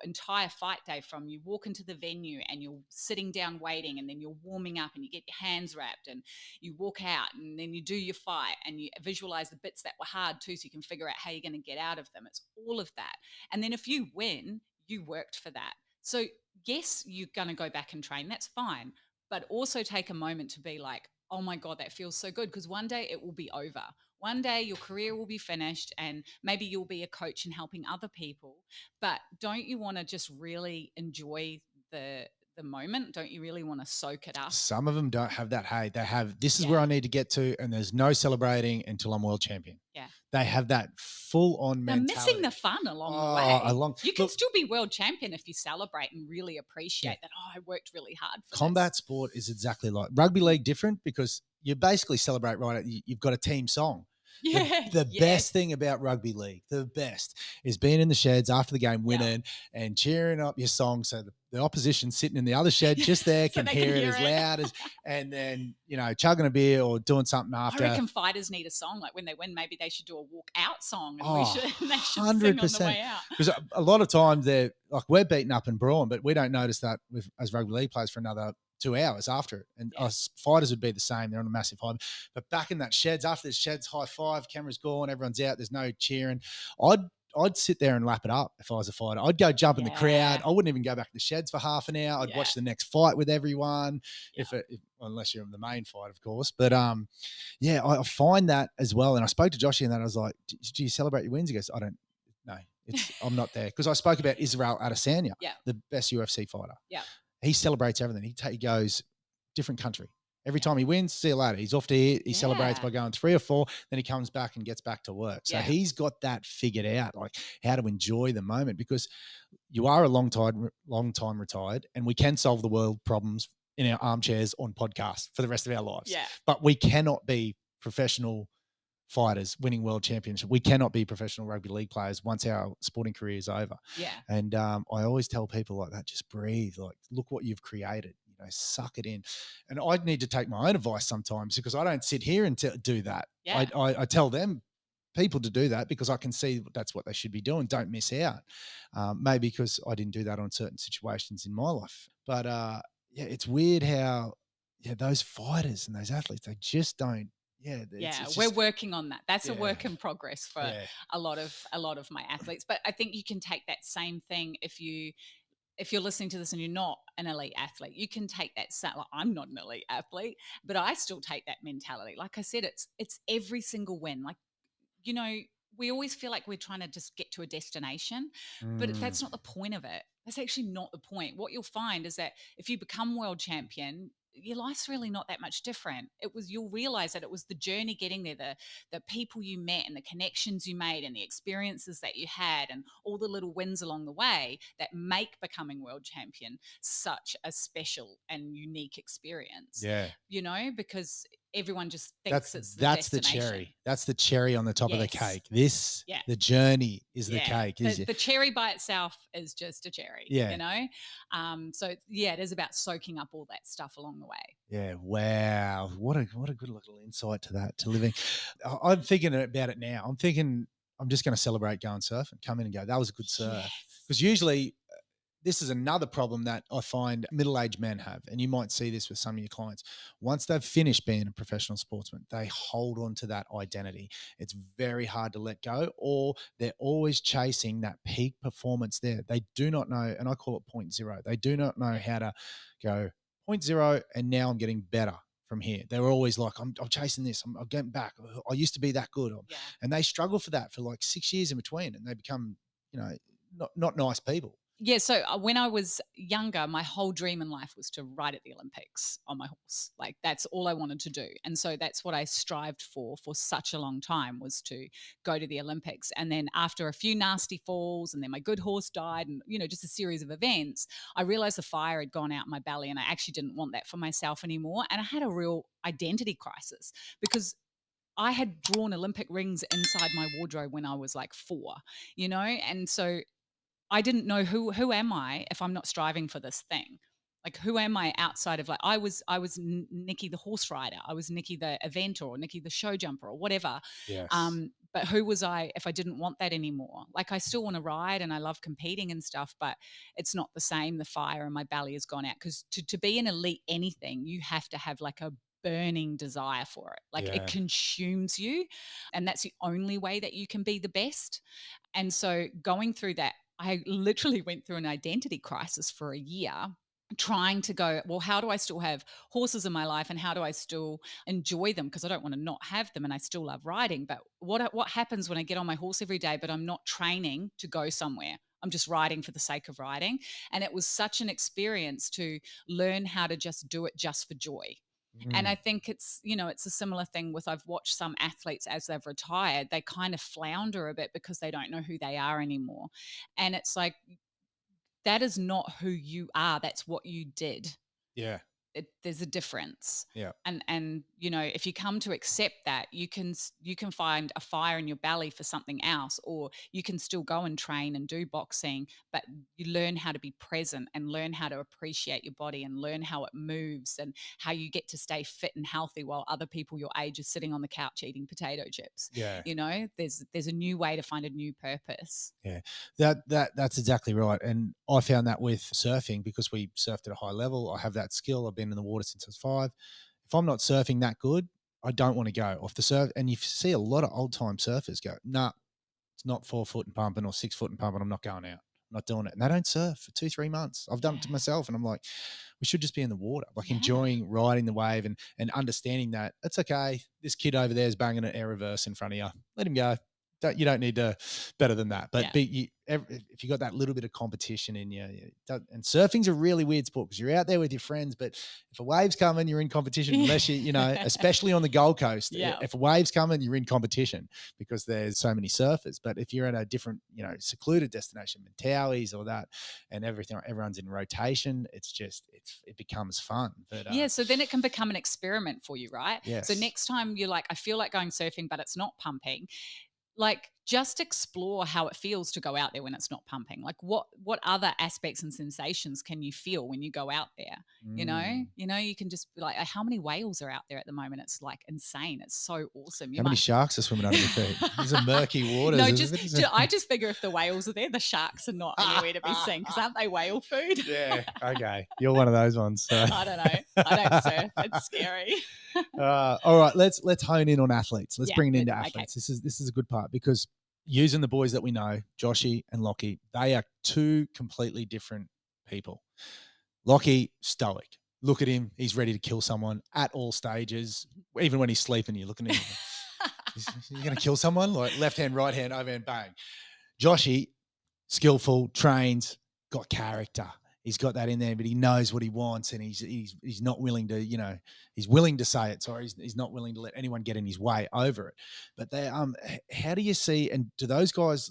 entire fight day, from you walk into the venue and you're sitting down waiting, and then you're warming up and you get your hands wrapped, and you walk out, and then you do your fight, and you visualize the bits that were hard too, so you can figure out how you're going to get out of them. It's all of that. And then if you win, you worked for that. So yes, you're going to go back and train. That's fine. But also take a moment to be like, oh my God, that feels so good. Because one day it will be over. One day your career will be finished, and maybe you'll be a coach and helping other people. But don't you want to just really enjoy the moment? Don't you really want to soak it up? Some of them don't have that. Hey, they have, this is where I need to get to, and there's no celebrating until I'm world champion. Yeah. They have that full on mentality. They're missing the fun along the way. You can still be world champion if you celebrate and really appreciate that. Oh, I worked really hard for combat sport is exactly like rugby league, different because you basically celebrate right. You've got a team song. Yeah. The best thing about rugby league, the best, is being in the sheds after the game, winning and cheering up your song, so the opposition sitting in the other shed just there so can hear it as loud as, and then chugging a beer or doing something after. I reckon fighters need a song, like when they win, maybe they should do a walk out song, and they should 100%. sing on the way out. Because a lot of times they're like, we're beaten up and brawn, but we don't notice that as rugby league players for another 2 hours after it. And us fighters would be the same. They're on a massive high. But back in that sheds, after the sheds, high five, camera's gone, everyone's out, there's no cheering. I'd sit there and lap it up if I was a fighter. I'd go jump in the crowd. I wouldn't even go back to the sheds for half an hour. I'd watch the next fight with everyone, unless you're the main fight, of course. But I find that as well. And I spoke to Joshy and that I was like, do you celebrate your wins? He goes, I don't. No, I'm not there. Because I spoke about Israel Adesanya, the best UFC fighter. Yeah. He celebrates everything. He goes different country. Every time he wins, see you later. He's off to here. He celebrates by going 3 or 4. Then he comes back and gets back to work. So he's got that figured out, like how to enjoy the moment, because you are a long time retired, and we can solve the world problems in our armchairs on podcasts for the rest of our lives. Yeah. But we cannot be professional fighters winning world championships. We cannot be professional rugby league players once our sporting career is over. Yeah. And I always tell people like that, just breathe, like look what you've created, suck it in. And I need to take my own advice sometimes, because I don't sit here and do that. Yeah. I tell them, people, to do that, because I can see that's what they should be doing. Don't miss out. Maybe because I didn't do that on certain situations in my life. But it's weird how those fighters and those athletes, they just don't. We're working on that. That's a work in progress for a lot of my athletes. But I think you can take that same thing if you're listening to this and you're not an elite athlete. You can take that. Like, I'm not an elite athlete, but I still take that mentality. Like I said, it's every single win. Like, we always feel like we're trying to just get to a destination, but that's not the point of it. That's actually not the point. What you'll find is that if you become world champion, your life's really not that much different. You'll realize that it was the journey getting there, the people you met and the connections you made and the experiences that you had and all the little wins along the way that make becoming world champion such a special and unique experience. Yeah. Because everyone just thinks it's the that's the destination. cherry. That's the cherry on the top of the Yes. cake. The journey is the cake. The cherry by itself is just a cherry. Yeah. So it is about soaking up all that stuff along the way. Yeah. Wow. What a good little insight to that, to living. I'm thinking about it now. I'm thinking I'm just going to celebrate going surfing, come in and go, that was a good surf. Because usually this is another problem that I find middle-aged men have, and you might see this with some of your clients. Once they've finished being a professional sportsman, they hold on to that identity. It's very hard to let go, or they're always chasing that peak performance there. They do not know, and I call it 0.0. They do not know how to go 0.0, and now I'm getting better from here. They're always like, I'm chasing this. I'm getting back. I used to be that good. And they struggle for that for like 6 years in between, and they become, not nice people. Yeah, so when I was younger, my whole dream in life was to ride at the Olympics on my horse. Like, that's all I wanted to do. And so that's what I strived for such a long time, was to go to the Olympics. And then after a few nasty falls, and then my good horse died, and, just a series of events, I realized the fire had gone out my belly, and I actually didn't want that for myself anymore. And I had a real identity crisis, because I had drawn Olympic rings inside my wardrobe when I was like 4, and so I didn't know who am I if I'm not striving for this thing. Like, who am I outside of, like, I was Nikki the horse rider, I was Nikki the eventer, or Nikki the show jumper, or whatever. Yes. But who was I if I didn't want that anymore? Like, I still want to ride and I love competing and stuff, but it's not the same. The fire in my belly has gone out, because to be an elite anything, you have to have like a burning desire for it. Like, it consumes you, and that's the only way that you can be the best. And so going through that, I literally went through an identity crisis for a year, trying to go, well, how do I still have horses in my life, and how do I still enjoy them? Because I don't want to not have them, and I still love riding. But what happens when I get on my horse every day, but I'm not training to go somewhere? I'm just riding for the sake of riding. And it was such an experience to learn how to just do it just for joy. And I think it's a similar thing with, I've watched some athletes as they've retired, they kind of flounder a bit because they don't know who they are anymore. And it's like, that is not who you are. That's what you did. Yeah. There's a difference. Yeah. And if you come to accept that, you can find a fire in your belly for something else, or you can still go and train and do boxing, but you learn how to be present and learn how to appreciate your body and learn how it moves and how you get to stay fit and healthy while other people your age are sitting on the couch eating potato chips. Yeah. There's a new way to find a new purpose. Yeah. That's exactly right. And I found that with surfing, because we surfed at a high level. I have that skill. I've been in the water since I was 5. If I'm not surfing that good, I don't want to go off the surf. And you see a lot of old time surfers go, nah, it's not 4 foot and pumping or 6 foot and pumping. I'm not going out. I'm not doing it. And they don't surf for 2-3 months. I've done it to myself, and I'm like, we should just be in the water, like enjoying riding the wave and understanding that it's okay. This kid over there is banging an air reverse in front of you. Let him go. You don't need to better than that. But if you got that little bit of competition in you, and surfing's a really weird sport, because you're out there with your friends, but if a wave's coming, you're in competition, unless especially on the Gold Coast. If a wave's coming, you're in competition because there's so many surfers. But if you're at a different, secluded destination, Mentawais or that, and everyone's in rotation, it becomes fun. But so then it can become an experiment for you, right? Yes. So next time you're like, I feel like going surfing, but it's not pumping. Like, just explore how it feels to go out there when it's not pumping. Like, what other aspects and sensations can you feel when you go out there? You can just be like, how many whales are out there at the moment? It's like insane. It's so awesome. How many sharks are swimming under your feet? These are murky waters. I just figure if the whales are there, the sharks are not anywhere to be seen, because aren't they whale food? Yeah. Okay. You're one of those ones. So. I don't know. I don't surf. It's scary. All right. Let's hone in on athletes. Let's bring it into athletes. Okay. This is a good part, because using the boys that we know, Joshy and Loki, they are 2 completely different people. Loki, stoic. Look at him. He's ready to kill someone at all stages. Even when he's sleeping, you're looking at him. He's going to kill someone? Like, left hand, right hand, overhand, bang. Joshy, skillful, trains, got character. He's got that in there, but he knows what he wants, and he's not willing to, he's willing to say it. Sorry, he's not willing to let anyone get in his way over it. But they, how do you see? And do those guys,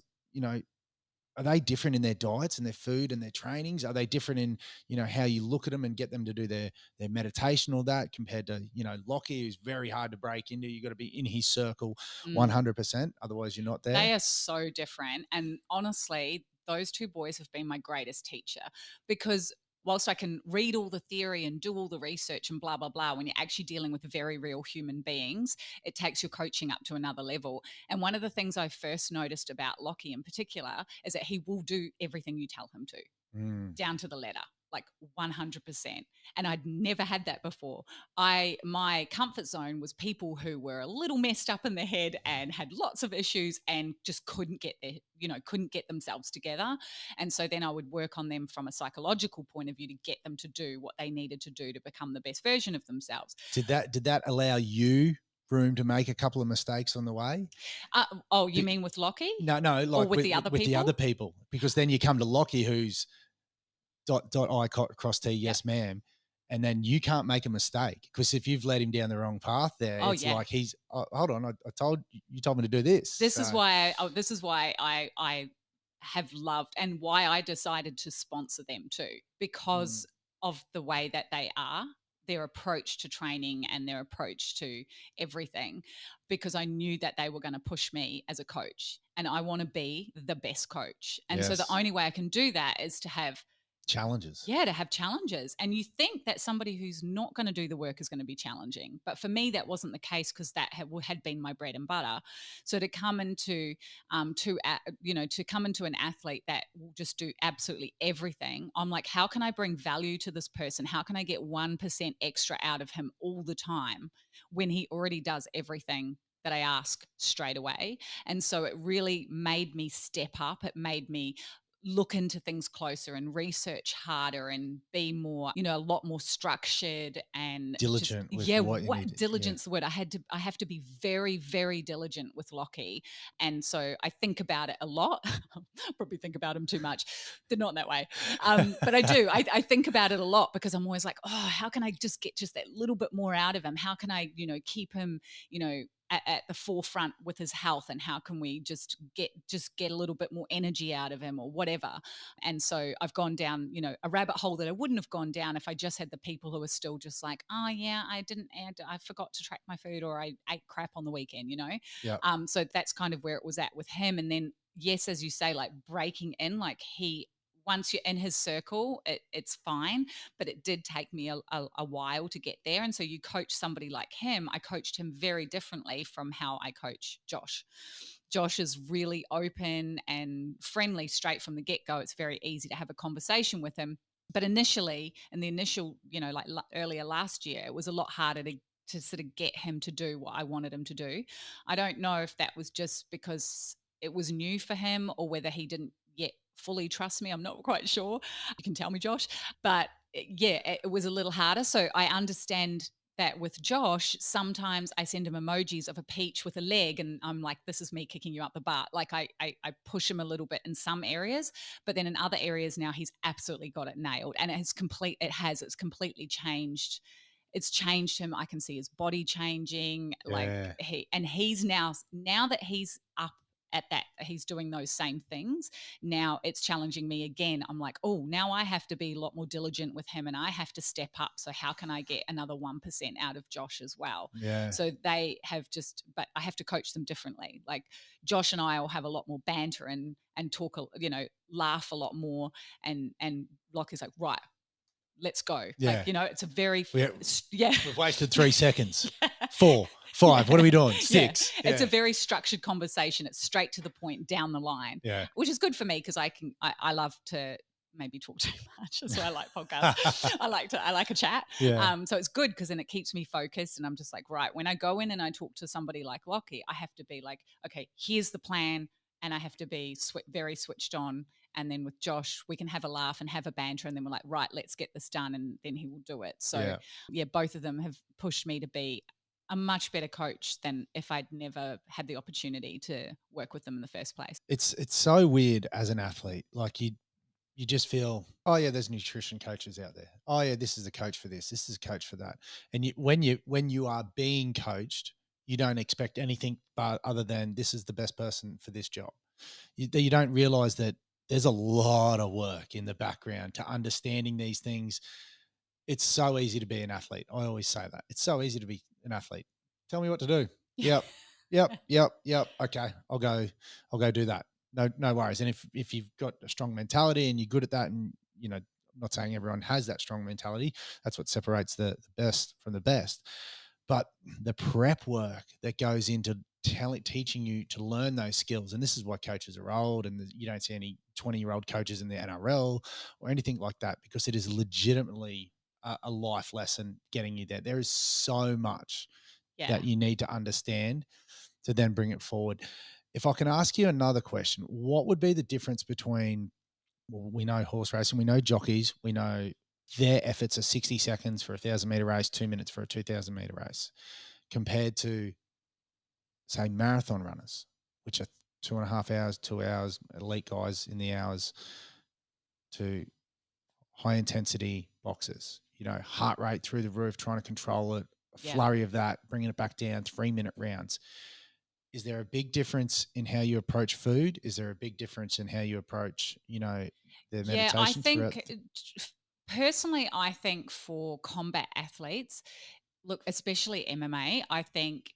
are they different in their diets and their food and their trainings? Are they different in, how you look at them and get them to do their meditation or that, compared to, Lockie, who's very hard to break into? You got to be in his circle 100%. Otherwise you're not there. They are so different. And honestly, those two boys have been my greatest teacher, because whilst I can read all the theory and do all the research and blah, blah, blah, when you're actually dealing with very real human beings, it takes your coaching up to another level. And one of the things I first noticed about Lockie in particular is that he will do everything you tell him to, down to the letter, like 100%. And I'd never had that before. My comfort zone was people who were a little messed up in the head and had lots of issues and just couldn't get themselves together. And so then I would work on them from a psychological point of view to get them to do what they needed to do to become the best version of themselves. Did that allow you room to make a couple of mistakes on the way? You mean with Lockie? No, like or with the other people? With the other people, because then you come to Lockie, who's I cross T, yes, ma'am. And then you can't make a mistake, because if you've led him down the wrong path there, it's like he's, hold on, I told me to do this. This is why I have loved, and why I decided to sponsor them too, because of the way that they are, their approach to training and their approach to everything, because I knew that they were going to push me as a coach, and I want to be the best coach. And so the only way I can do that is to have challenges. Yeah, to have challenges. And you think that somebody who's not going to do the work is going to be challenging. But for me, that wasn't the case, because that had been my bread and butter. So to come into, to come into an athlete that will just do absolutely everything, I'm like, how can I bring value to this person? How can I get 1% extra out of him all the time when he already does everything that I ask straight away? And so it really made me step up. It made me look into things closer and research harder and be more, a lot more structured and diligent with what you need. Diligence, the word. I have to be very, very diligent with Lockie. And so I think about it a lot. Probably think about him too much. They're not that way. But I do. I think about it a lot, because I'm always like, how can I just get just that little bit more out of him? How can I, keep him, at the forefront with his health, and how can we just get a little bit more energy out of him or whatever. And so I've gone down, a rabbit hole that I wouldn't have gone down if I just had the people who are still just like, I forgot to track my food, or I ate crap on the weekend, Yeah. So that's kind of where it was at with him. And then, yes, as you say, like breaking in, like once you're in his circle, it's fine. But it did take me a while to get there. And so you coach somebody like him. I coached him very differently from how I coach Josh. Josh is really open and friendly straight from the get-go. It's very easy to have a conversation with him. But initially, in the initial, like earlier last year, it was a lot harder to sort of get him to do what I wanted him to do. I don't know if that was just because it was new for him, or whether he didn't yet fully trust me. I'm not quite sure. You can tell me, Josh. But it was a little harder. So I understand that with Josh, sometimes I send him emojis of a peach with a leg, and I'm like, this is me kicking you up the butt. Like I push him a little bit in some areas, but then in other areas now he's absolutely got it nailed. And it's completely changed. It's changed him. I can see his body changing. Yeah. Like he's now that he's up at that, he's doing those same things. Now it's challenging me again. I'm like, now I have to be a lot more diligent with him, and I have to step up. So how can I get another 1% out of Josh as well? Yeah. So they have but I have to coach them differently. Like Josh and I will have a lot more banter and talk, laugh a lot more. And Lockie's like, right, let's go. Yeah. Like, it's a very, We've wasted 3 seconds. 4, 5. What are we doing? 6. Yeah. It's a very structured conversation. It's straight to the point, down the line. Yeah. Which is good for me, because I love to maybe talk too much. That's why I like podcasts. I like a chat. Yeah. So it's good, because then it keeps me focused, and I'm just like, right, when I go in and I talk to somebody like Lockie, I have to be like, okay, here's the plan, and I have to be very switched on. And then with Josh, we can have a laugh and have a banter, and then we're like, right, let's get this done, and then he will do it. So both of them have pushed me to be a much better coach than if I'd never had the opportunity to work with them in the first place. It's so weird as an athlete. Like you just feel, oh yeah, there's nutrition coaches out there. Oh yeah, this is a coach for this. This is a coach for that. And when you are being coached, you don't expect anything but other than this is the best person for this job. You don't realize that there's a lot of work in the background to understanding these things. It's so easy to be an athlete. I always say that. It's so easy to be an athlete. Tell me what to do. Yep. Yep. Okay. I'll go do that. No worries. And if you've got a strong mentality and you're good at that, and I'm not saying everyone has that strong mentality. That's what separates the best from the best. But the prep work that goes into teaching you to learn those skills, and this is why coaches are old, and you don't see any 20-year-old coaches in the NRL or anything like that, because it is legitimately a life lesson getting you there. There is so much Yeah. that you need to understand to then bring it forward. If I can ask you another question, what would be the difference between, well, we know horse racing, we know jockeys, we know their efforts are 60 seconds for a 1,000-meter race, 2 minutes for a 2,000-meter race, compared to, say, marathon runners, which are 2.5 hours, 2 hours, elite guys in the hours, to high intensity boxers, heart rate through the roof, trying to control it, a Yeah. flurry of that, bringing it back down, 3-minute rounds. Is there a big difference in how you approach food? Is there a big difference in how you approach, the Yeah, I meditation throughout? think personally, I think for combat athletes, look, especially MMA, I think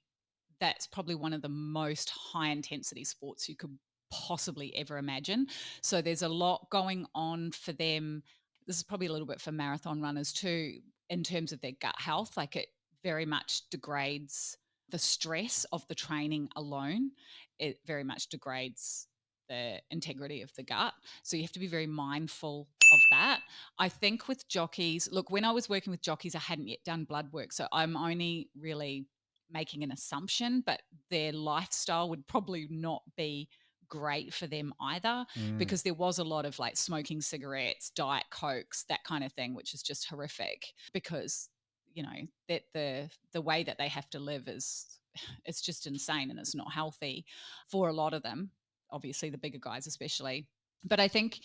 that's probably one of the most high intensity sports you could possibly ever imagine. So there's a lot going on for them. This is probably a little bit for marathon runners too, in terms of their gut health. Like it very much degrades the stress of the training alone. It very much degrades the integrity of the gut. So you have to be very mindful of that. I think with jockeys, look, when I was working with jockeys, I hadn't yet done blood work. So I'm only really making an assumption, but their lifestyle would probably not be great for them either, Mm, because there was a lot of like smoking cigarettes, diet cokes, that kind of thing, which is just horrific, because that the way that they have to live is, it's just insane, and it's not healthy for a lot of them, obviously the bigger guys especially. But I think,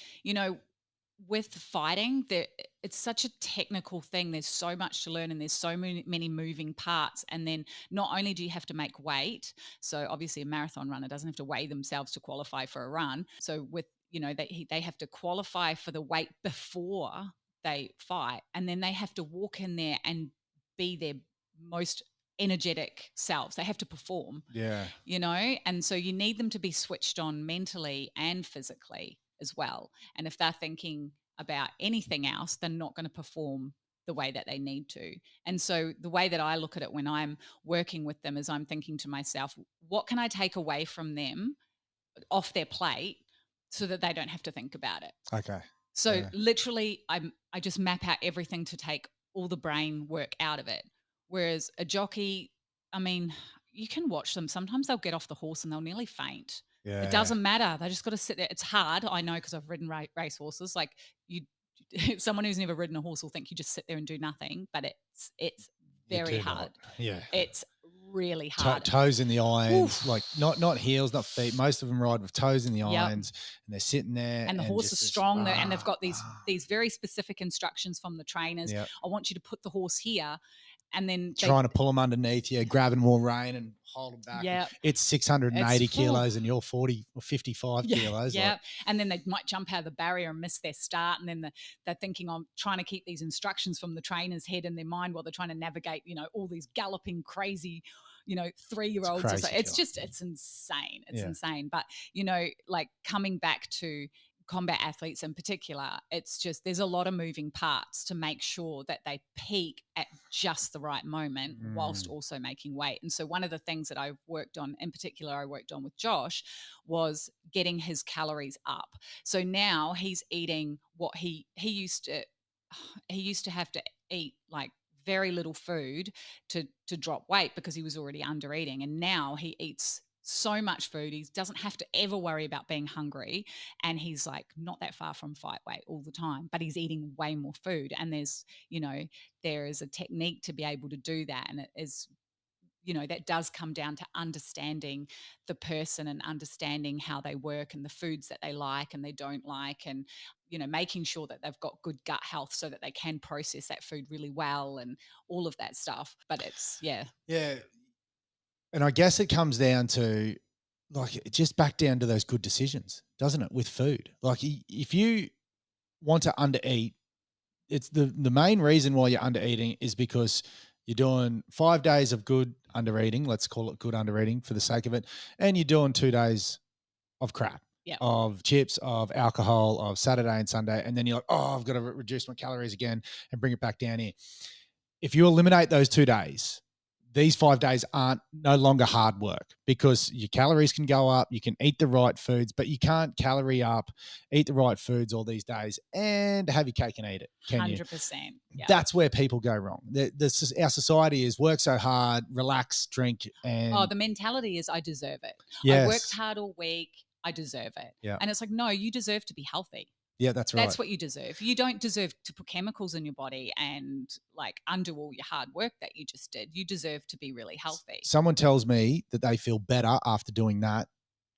with fighting, there, it's such a technical thing. There's so much to learn, and there's so many moving parts. And then not only do you have to make weight, so obviously a marathon runner doesn't have to weigh themselves to qualify for a run. So with they have to qualify for the weight before they fight, and then they have to walk in there and be their most energetic selves. They have to perform, yeah. and so you need them to be switched on mentally and physically as well. And if they're thinking about anything else, they're not going to perform the way that they need to. And so the way that I look at it when I'm working with them is I'm thinking to myself, what can I take away from them off their plate so that they don't have to think about it? Okay. So Yeah. literally I just map out everything to take all the brain work out of it. Whereas a jockey, I mean, you can watch them. Sometimes they'll get off the horse and they'll nearly faint. It Yeah. doesn't matter. They just got to sit there. It's hard. I know, because I've ridden race horses. Like you, someone who's never ridden a horse will think you just sit there and do nothing, but it's You very do not. hard. Yeah. It's really hard. Toes in the irons, like Oof. not heels, not feet. Most of them ride with toes in the Yep. irons, and they're sitting there And the and horse just is this, strong, and they've got these very specific instructions from the trainers. yeah, I want you to put the horse here, and then they, trying to pull them underneath you, grabbing more rein and hold them back. yeah, It's 680 it's whew, kilos and you're 40 or 55 yeah, kilos. Like, yeah. And then they might jump out of the barrier and miss their start. And then they're thinking, I'm trying to keep these instructions from the trainer's head in their mind while they're trying to navigate, all these galloping, crazy, it's 3-year-olds or so. crazy. It's insane. It's Yeah. insane. But, like coming back to combat athletes in particular, it's just, there's a lot of moving parts to make sure that they peak at just the right moment whilst also making weight. And so one of the things that I worked on with Josh was getting his calories up. So now he's eating what he used to have to eat, like very little food to drop weight, because he was already under eating. And now he eats so much food, he doesn't have to ever worry about being hungry, and he's like not that far from fight weight all the time, but he's eating way more food. And there is a technique to be able to do that, and it is, that does come down to understanding the person and understanding how they work and the foods that they like and they don't like. And making sure that they've got good gut health so that they can process that food really well and all of that stuff. But it's, Yeah. And I guess it comes down to just back down to those good decisions, doesn't it? With food. Like if you want to undereat, it's the main reason why you're undereating is because you're doing 5 days of good undereating. Let's call it good undereating for the sake of it. And you're doing 2 days of crap, of chips, of alcohol, of Saturday and Sunday. And then you're like, oh, I've got to reduce my calories again and bring it back down here. If you eliminate those 2 days, these 5 days aren't no longer hard work because your calories can go up. You can eat the right foods, but you can't calorie up, eat the right foods all these days and have your cake and eat it. Can you? 100%. Yeah. That's where people go wrong. Our society is work so hard, relax, drink, and the mentality is I deserve it. Yes. I worked hard all week. I deserve it. Yeah. And it's like, no, you deserve to be healthy. Yeah, that's right. That's what you deserve. You don't deserve to put chemicals in your body and like undo all your hard work that you just did. You deserve to be really healthy. Someone tells me that they feel better after doing that,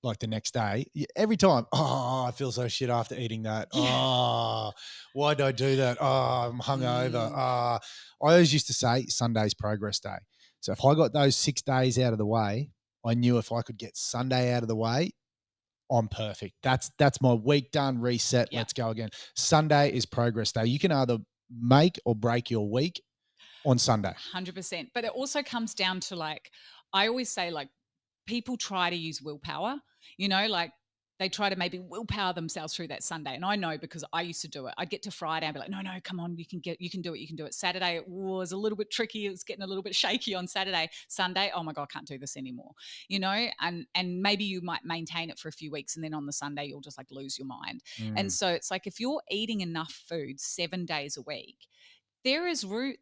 like the next day. Every time, oh, I feel so shit after eating that. Yeah. Oh, why did I do that? Oh, I'm hungover. I always used to say Sunday's progress day. So if I got those 6 days out of the way, I knew if I could get Sunday out of the way, I'm perfect. That's my week done, reset, let's go again. Sunday is progress day. You can either make or break your week on Sunday. 100%. But it also comes down to like, I always say like people try to use willpower, like they try to maybe willpower themselves through that Sunday. And I know because I used to do it. I'd get to Friday and be like, no, come on, you can do it. Saturday, it was a little bit tricky. It was getting a little bit shaky on Saturday. Sunday, oh my God, can't do this anymore, and maybe you might maintain it for a few weeks. And then on the Sunday, you'll just like lose your mind. And so it's like, if you're eating enough food 7 days a week, there is room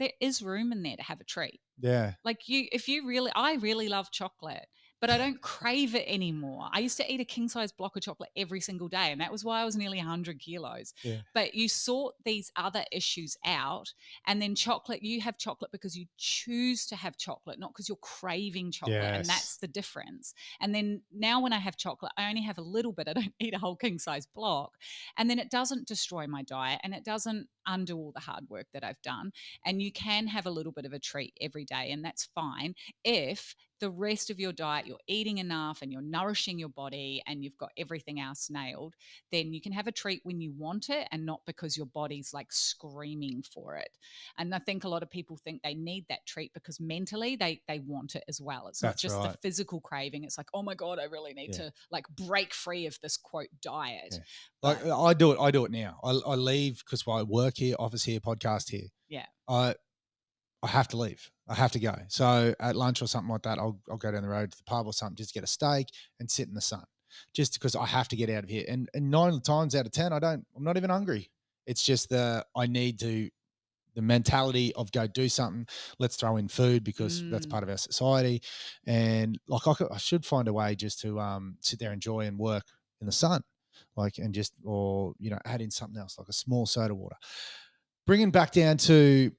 in there to have a treat. Yeah. Like I really love chocolate, but I don't crave it anymore. I used to eat a king size block of chocolate every single day, and that was why I was nearly 100 kilos. Yeah. But you sort these other issues out, and then you have chocolate because you choose to have chocolate, not because you're craving chocolate. Yes. And that's the difference. And then now when I have chocolate, I only have a little bit. I don't eat a whole king size block. And then it doesn't destroy my diet, and it doesn't undo all the hard work that I've done. And you can have a little bit of a treat every day, and that's fine if the rest of your diet, you're eating enough and you're nourishing your body and you've got everything else nailed. Then you can have a treat when you want it and not because your body's like screaming for it. And I think a lot of people think they need that treat because mentally they want it as well. It's not just the physical craving. It's like, oh my God, I really need to like break free of this quote diet. Like I do it now. I leave because I work here, office here, podcast here. Yeah. I have to leave. I have to go. So at lunch or something like that, I'll go down the road to the pub or something, just get a steak and sit in the sun, just because I have to get out of here. And 9 times out of 10, I'm not even hungry. It's just the mentality of go do something. Let's throw in food because that's part of our society. And like I should find a way just to sit there, enjoy and work in the sun, add in something else like a small soda water. Bringing back down to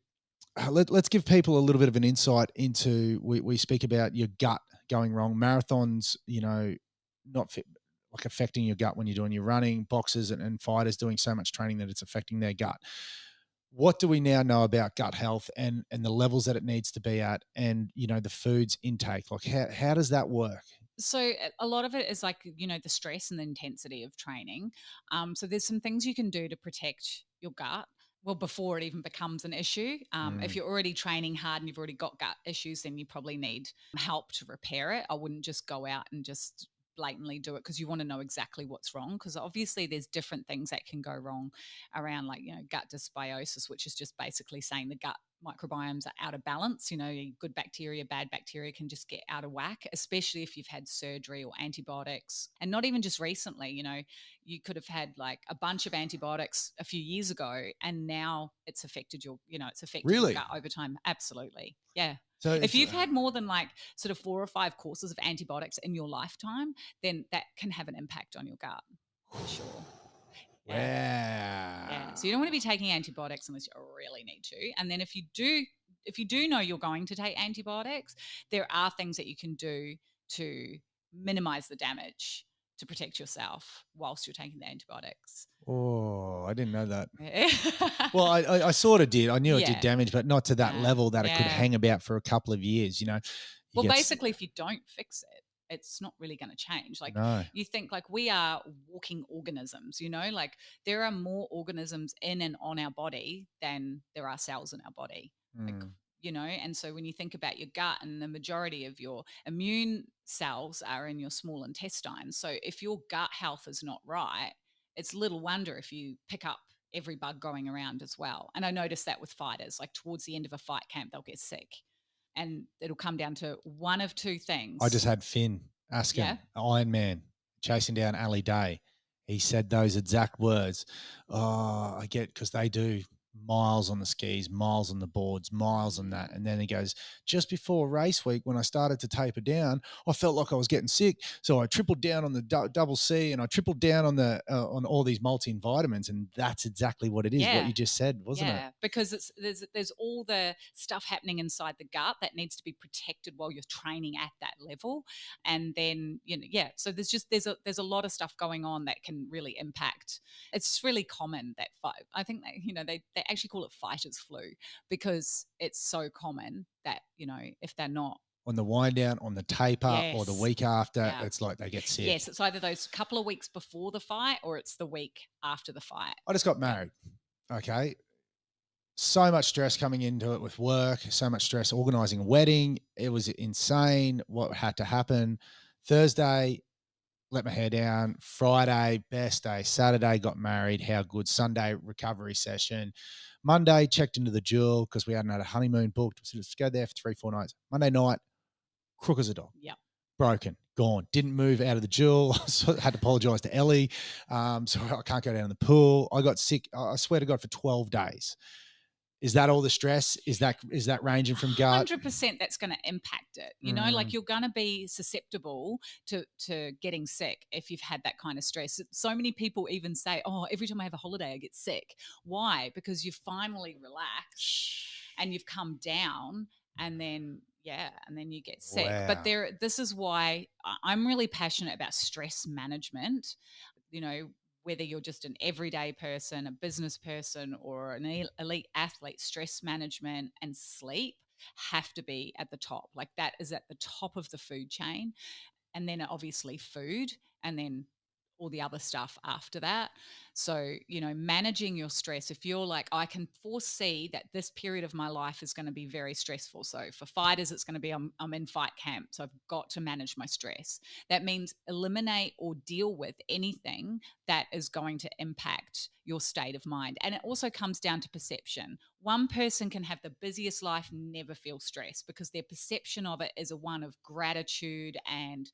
let's give people a little bit of an insight into, we speak about your gut going wrong, marathons, not fit, like affecting your gut when you're doing your running, boxers and fighters doing so much training that it's affecting their gut. What do we now know about gut health and the levels that it needs to be at and, the food's intake? Like how does that work? So a lot of it is like, the stress and the intensity of training. So there's some things you can do to protect your gut. Well, before it even becomes an issue. If you're already training hard and you've already got gut issues, then you probably need help to repair it. I wouldn't just go out and just blatantly do it because you want to know exactly what's wrong, because obviously there's different things that can go wrong around like gut dysbiosis, which is just basically saying the gut microbiomes are out of balance. Good bacteria, bad bacteria can just get out of whack, especially if you've had surgery or antibiotics. And not even just recently, you could have had like a bunch of antibiotics a few years ago and now it's affected your Really? your gut over time. Absolutely. Yeah. So if you've had more than like sort of 4 or 5 courses of antibiotics in your lifetime, then that can have an impact on your gut for sure. Wow. Yeah. So you don't want to be taking antibiotics unless you really need to. And then if you do know you're going to take antibiotics, there are things that you can do to minimize the damage to protect yourself whilst you're taking the antibiotics. Oh, I didn't know that. Yeah. Well, I sort of did. I knew it did Yeah. damage, but not to that level that it could Yeah. hang about for a couple of years, you know. You Well, get basically, if you don't fix it, it's not really going to change. Like, no. you think, like, we are walking organisms, you know, like there are more organisms in and on our body than there are cells in our body. Like, Mm. you know, and so when you think about your gut, and the majority of your immune cells are in your small intestine. So if your gut health is not right, it's little wonder if you pick up every bug going around as well. And I noticed that with fighters, like towards the end of a fight camp, they'll get sick. And it'll come down to one of two I just things. had Finn Yeah. Askin, Iron Man, chasing down Ali Day. He said those exact words. Oh, I get, because they do miles on the skis, miles on the boards, miles on that. And then he goes, just before race week, when I started to taper down, I felt like I was getting sick. So I tripled down on the double C, and I tripled down on the on all these multivitamins. And that's exactly what it is, what Yeah. you just said, wasn't it? Yeah, because there's all the stuff happening inside the gut that needs to be protected while you're training at that level. And then, you know, yeah, so there's a lot of stuff going on that can really impact. It's really common that I think that, you know, they actually call it fighter's flu, because it's so common that, you know, if they're not. On the wind down, on the taper, or the Yes. week after, Yeah. it's like they get sick. Yes, it's either those couple of weeks before the fight or it's the week after the fight. I just got married. Okay. So much stress coming into it with work, so much stress organizing a wedding. It was insane what had to happen. Thursday, let my hair down. Friday, best day. Saturday, got married. How good. Sunday, recovery session. Monday, checked into the jewel because we hadn't had a honeymoon booked. So let's go there for 3-4 nights. Monday night, crook as a dog. Yep. Broken, gone. Didn't move out of the jewel. So I had to apologize to Ellie. So I can't go down in the pool. I got sick, I swear to God, for 12 days. Is that all the stress? Is that ranging from gut? 100% that's going to impact it. You know, like you're going to be susceptible to getting sick if you've had that kind of stress. So many people even say, oh, every time I have a holiday, I get sick. Why? Because you've finally relaxed and you've come down, and then you get sick. Wow. But this is why I'm really passionate about stress management. You know, whether you're just an everyday person, a business person, or an elite athlete, stress management and sleep have to be at the top. Like, that is at the top of the food chain. And then obviously food, and then all the other stuff after that. So, you know, managing your stress, if you're like, I can foresee that this period of my life is going to be very stressful. So for fighters, it's going to be, I'm in fight camp, so I've got to manage my stress. That means eliminate or deal with anything that is going to impact your state of mind. And it also comes down to perception. One person can have the busiest life, never feel stress, because their perception of it is a one of gratitude, and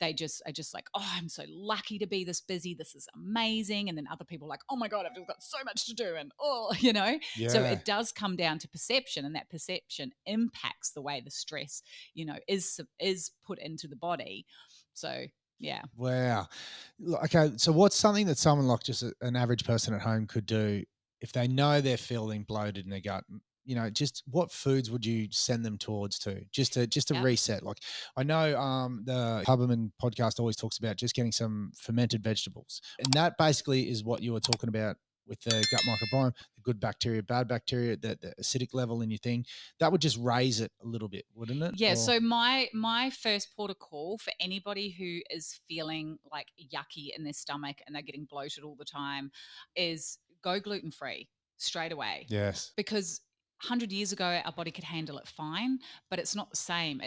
they are just like, oh, I'm so lucky to be this busy. This is amazing. And then other people are like, oh my God, I've just got so much to do. And you know, so it does come down to perception, and that perception impacts the way the stress, you know, is put into the body. So yeah. Wow. Okay. So what's something that someone like just an average person at home could do if they know they're feeling bloated in their gut? You know, just what foods would you send them towards just to Yep. reset? Like, I know the Huberman podcast always talks about just getting some fermented vegetables, and that basically is what you were talking about with the gut microbiome, the good bacteria, bad bacteria, the acidic level in your thing. That would just raise it a little bit, wouldn't it? Yeah. Or, So my first port of call for anybody who is feeling like yucky in their stomach and they're getting bloated all the time is go gluten free straight away. yes. Because 100 years ago our body could handle it fine, but it's not the same.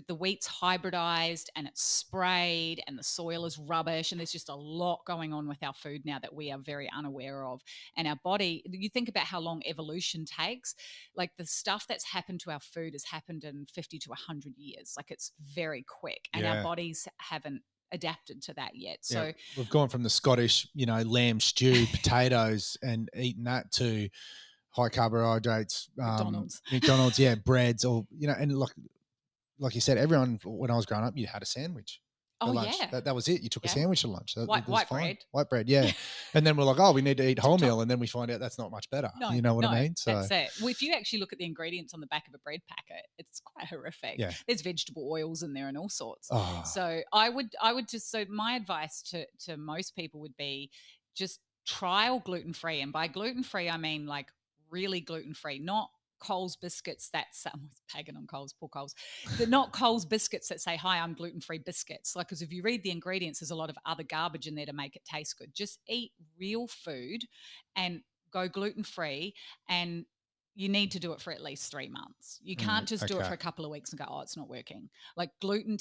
The wheat's hybridized and it's sprayed and the soil is rubbish, and there's just a lot going on with our food now that we are very unaware of. And our body, you think about how long evolution takes, like the stuff that's happened to our food has happened in 50 to 100 years. Like, it's very quick, and our bodies haven't adapted to that yet. So we've gone from the Scottish, you know, lamb stew, potatoes, and eating that to high carbohydrates, McDonald's, yeah, breads, or you know, and like you said, everyone when I was growing up, you had a sandwich. For lunch. Yeah. That was it. You took a sandwich to lunch. That was white fine. bread. White bread, yeah. And then we're like, oh, we need to eat wholemeal, and then we find out that's not much better. No, you know what I mean? So that's it. Well, if you actually look at the ingredients on the back of a bread packet, it's quite horrific. Yeah. There's vegetable oils in there and all sorts. Oh. So I would just, so my advice to most people would be just trial gluten-free. And by gluten-free, I mean like really gluten-free, not Coles biscuits that someone's pagan on Coles, poor Coles. They're not Coles biscuits that say, hi, I'm gluten-free biscuits. Like, because if you read the ingredients, there's a lot of other garbage in there to make it taste good. Just eat real food and go gluten-free, and you need to do it for at least 3 months. You can't just do it for a couple of weeks and go, oh, it's not working. Like gluten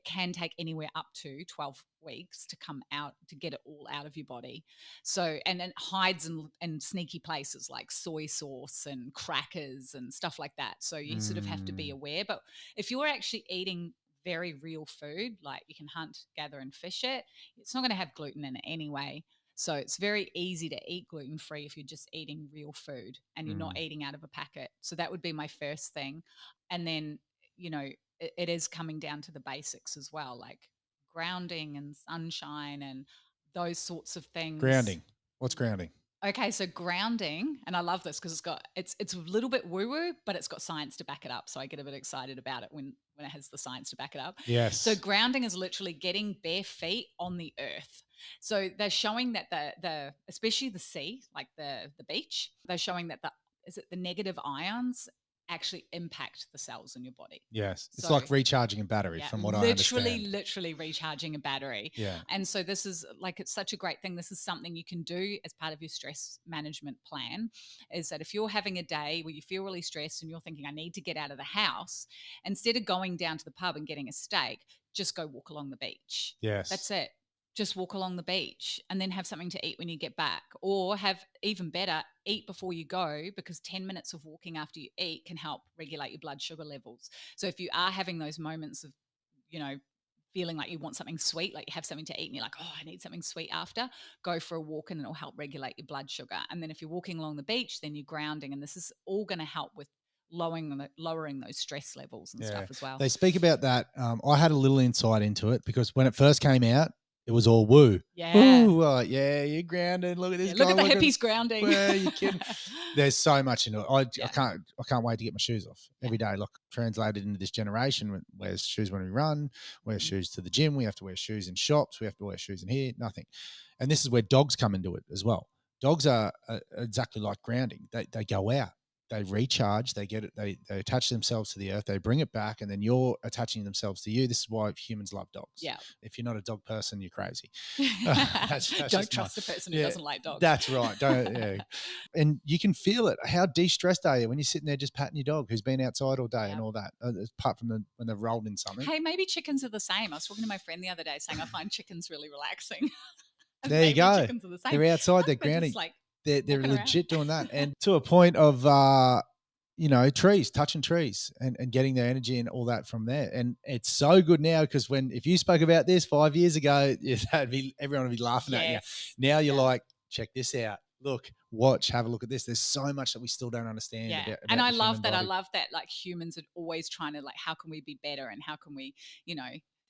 can take anywhere up to 12 weeks to come out, to get it all out of your body. So, and then hides in sneaky places like soy sauce and crackers and stuff like that. So you sort of have to be aware. But if you're actually eating very real food, like you can hunt, gather, and fish it, it's not going to have gluten in it anyway. So it's very easy to eat gluten-free if you're just eating real food and you're not eating out of a packet. So that would be my first thing. And then, it is coming down to the basics as well, like grounding and sunshine and those sorts of things. Grounding. What's grounding? Okay, so grounding, and I love this because it's a little bit woo-woo, but it's got science to back it up. So I get a bit excited about it when it has the science to back it up. Yes. So grounding is literally getting bare feet on the earth. So they're showing that the especially the sea, like the beach, they're showing that the negative ions actually impact the cells in your body. Yes. It's like recharging a battery from what I understand. Literally recharging a battery. Yeah. And so this is like, it's such a great thing. This is something you can do as part of your stress management plan, is that if you're having a day where you feel really stressed and you're thinking, I need to get out of the house, instead of going down to the pub and getting a steak, just go walk along the beach. Yes. That's it. Just walk along the beach and then have something to eat when you get back, or have even better, eat before you go, because 10 minutes of walking after you eat can help regulate your blood sugar levels. So if you are having those moments of, feeling like you want something sweet, like you have something to eat and you're like, oh, I need something sweet after, go for a walk and it'll help regulate your blood sugar. And then if you're walking along the beach, then you're grounding, and this is all going to help with lowering those stress levels and stuff as well. They speak about that. I had a little insight into it because when it first came out, it was all woo. Yeah. Ooh, you're grounded. Look at this guy. Look at the hippies grounding. Well, you kidding? There's so much into it. I can't wait to get my shoes off every day. Look, translated into this generation, wears shoes when we run, wear shoes to the gym. We have to wear shoes in shops. We have to wear shoes in here. Nothing. And this is where dogs come into it as well. Dogs are exactly like grounding. They go out. They recharge, they get it, they attach themselves to the earth, they bring it back, and then you're attaching themselves to you. This is why humans love dogs. Yeah. If you're not a dog person, you're crazy. Don't trust a person who doesn't like dogs. That's right. And you can feel it. How de-stressed are you when you're sitting there just patting your dog who's been outside all day and all that, apart from when they've rolled in something. Hey, maybe chickens are the same. I was talking to my friend the other day saying I find chickens really relaxing. There you go. Chickens are the same. They're outside, they're grounding. They're legit doing that. And to a point of, trees, touching trees and getting their energy and all that from there. And it's so good now because if you spoke about this 5 years ago, everyone would be laughing at you. Now you're like, check this out. Look, watch, have a look at this. There's so much that we still don't understand. Yeah. About and I the love human that. body. I love that like humans are always trying to like, how can we be better and how can we,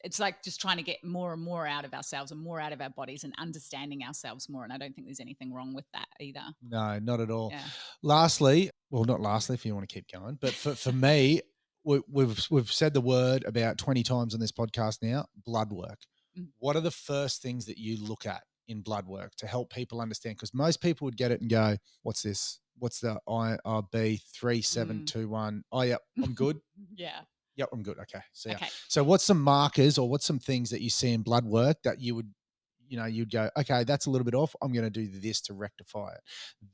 it's like just trying to get more and more out of ourselves and more out of our bodies and understanding ourselves more. And I don't think there's anything wrong with that either. No, not at all. Yeah. Lastly, well, not lastly if you want to keep going, but for me, we've said the word about 20 times on this podcast now, blood work. Mm-hmm. What are the first things that you look at in blood work to help people understand? Because most people would get it and go, what's this? What's the IRB 3721? Oh, yeah, I'm good. Yeah. Yep, I'm good. Okay. So what's some markers or what's some things that you see in blood work that you would, you'd go, okay, that's a little bit off. I'm going to do this to rectify it.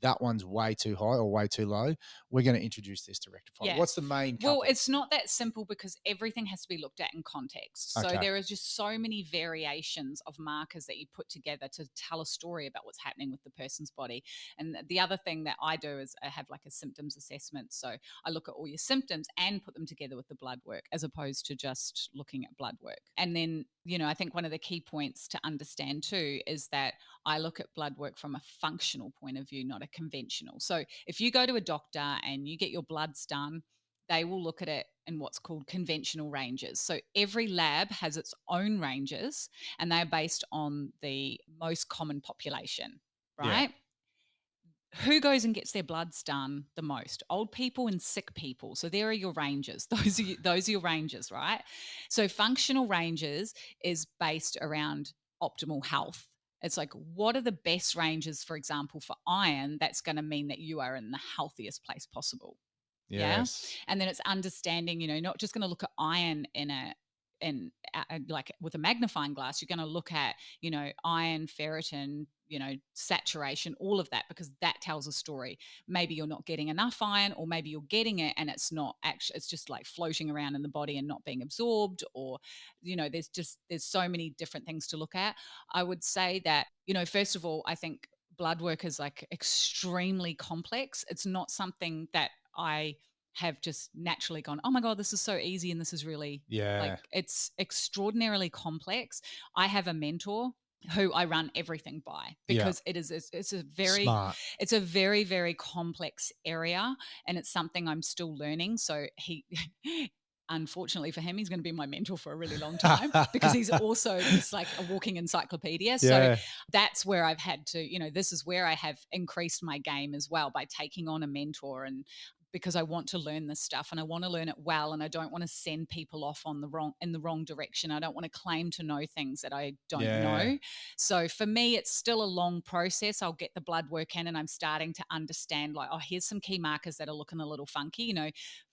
That one's way too high or way too low. We're going to introduce this to rectify it. What's the main couple? Well, it's not that simple because everything has to be looked at in context. So there is just so many variations of markers that you put together to tell a story about what's happening with the person's body. And the other thing that I do is I have like a symptoms assessment. So I look at all your symptoms and put them together with the blood work as opposed to just looking at blood work. And then, I think one of the key points to understand too is that I look at blood work from a functional point of view, not a conventional. So if you go to a doctor and you get your bloods done, they will look at it in what's called conventional ranges. So every lab has its own ranges and they're based on the most common population, right? Yeah. Who goes and gets their bloods done the most? Old people and sick people. So there are your ranges. Those are your ranges, right? So functional ranges is based around optimal health. It's like, what are the best ranges, for example, for iron that's going to mean that you are in the healthiest place possible? Yeah. Yes. And then it's understanding, not just going to look at iron like with a magnifying glass. You're going to look at, iron, ferritin, saturation, all of that, because that tells a story. Maybe you're not getting enough iron, or maybe you're getting it and it's not actually, it's just like floating around in the body and not being absorbed, or, there's so many different things to look at. I would say that, first of all, I think blood work is like extremely complex. It's not something that I have just naturally gone, oh my God, this is so easy. And this is really like, Yeah. it's extraordinarily complex. I have a mentor who I run everything by, Yeah. because it's a very, Smart. it's a very, very complex area, and it's something I'm still learning. So he, unfortunately for him, he's going to be my mentor for a really long time, because he's also just like a walking encyclopedia. So Yeah. that's where I've had to, this is where I have increased my game as well, by taking on a mentor, and because I want to learn this stuff and I want to learn it well, and I don't want to send people off in the wrong direction. I don't want to claim to know things that I don't Yeah. know. So for me, it's still a long process. I'll get the blood work in and I'm starting to understand, like, oh, here's some key markers that are looking a little funky.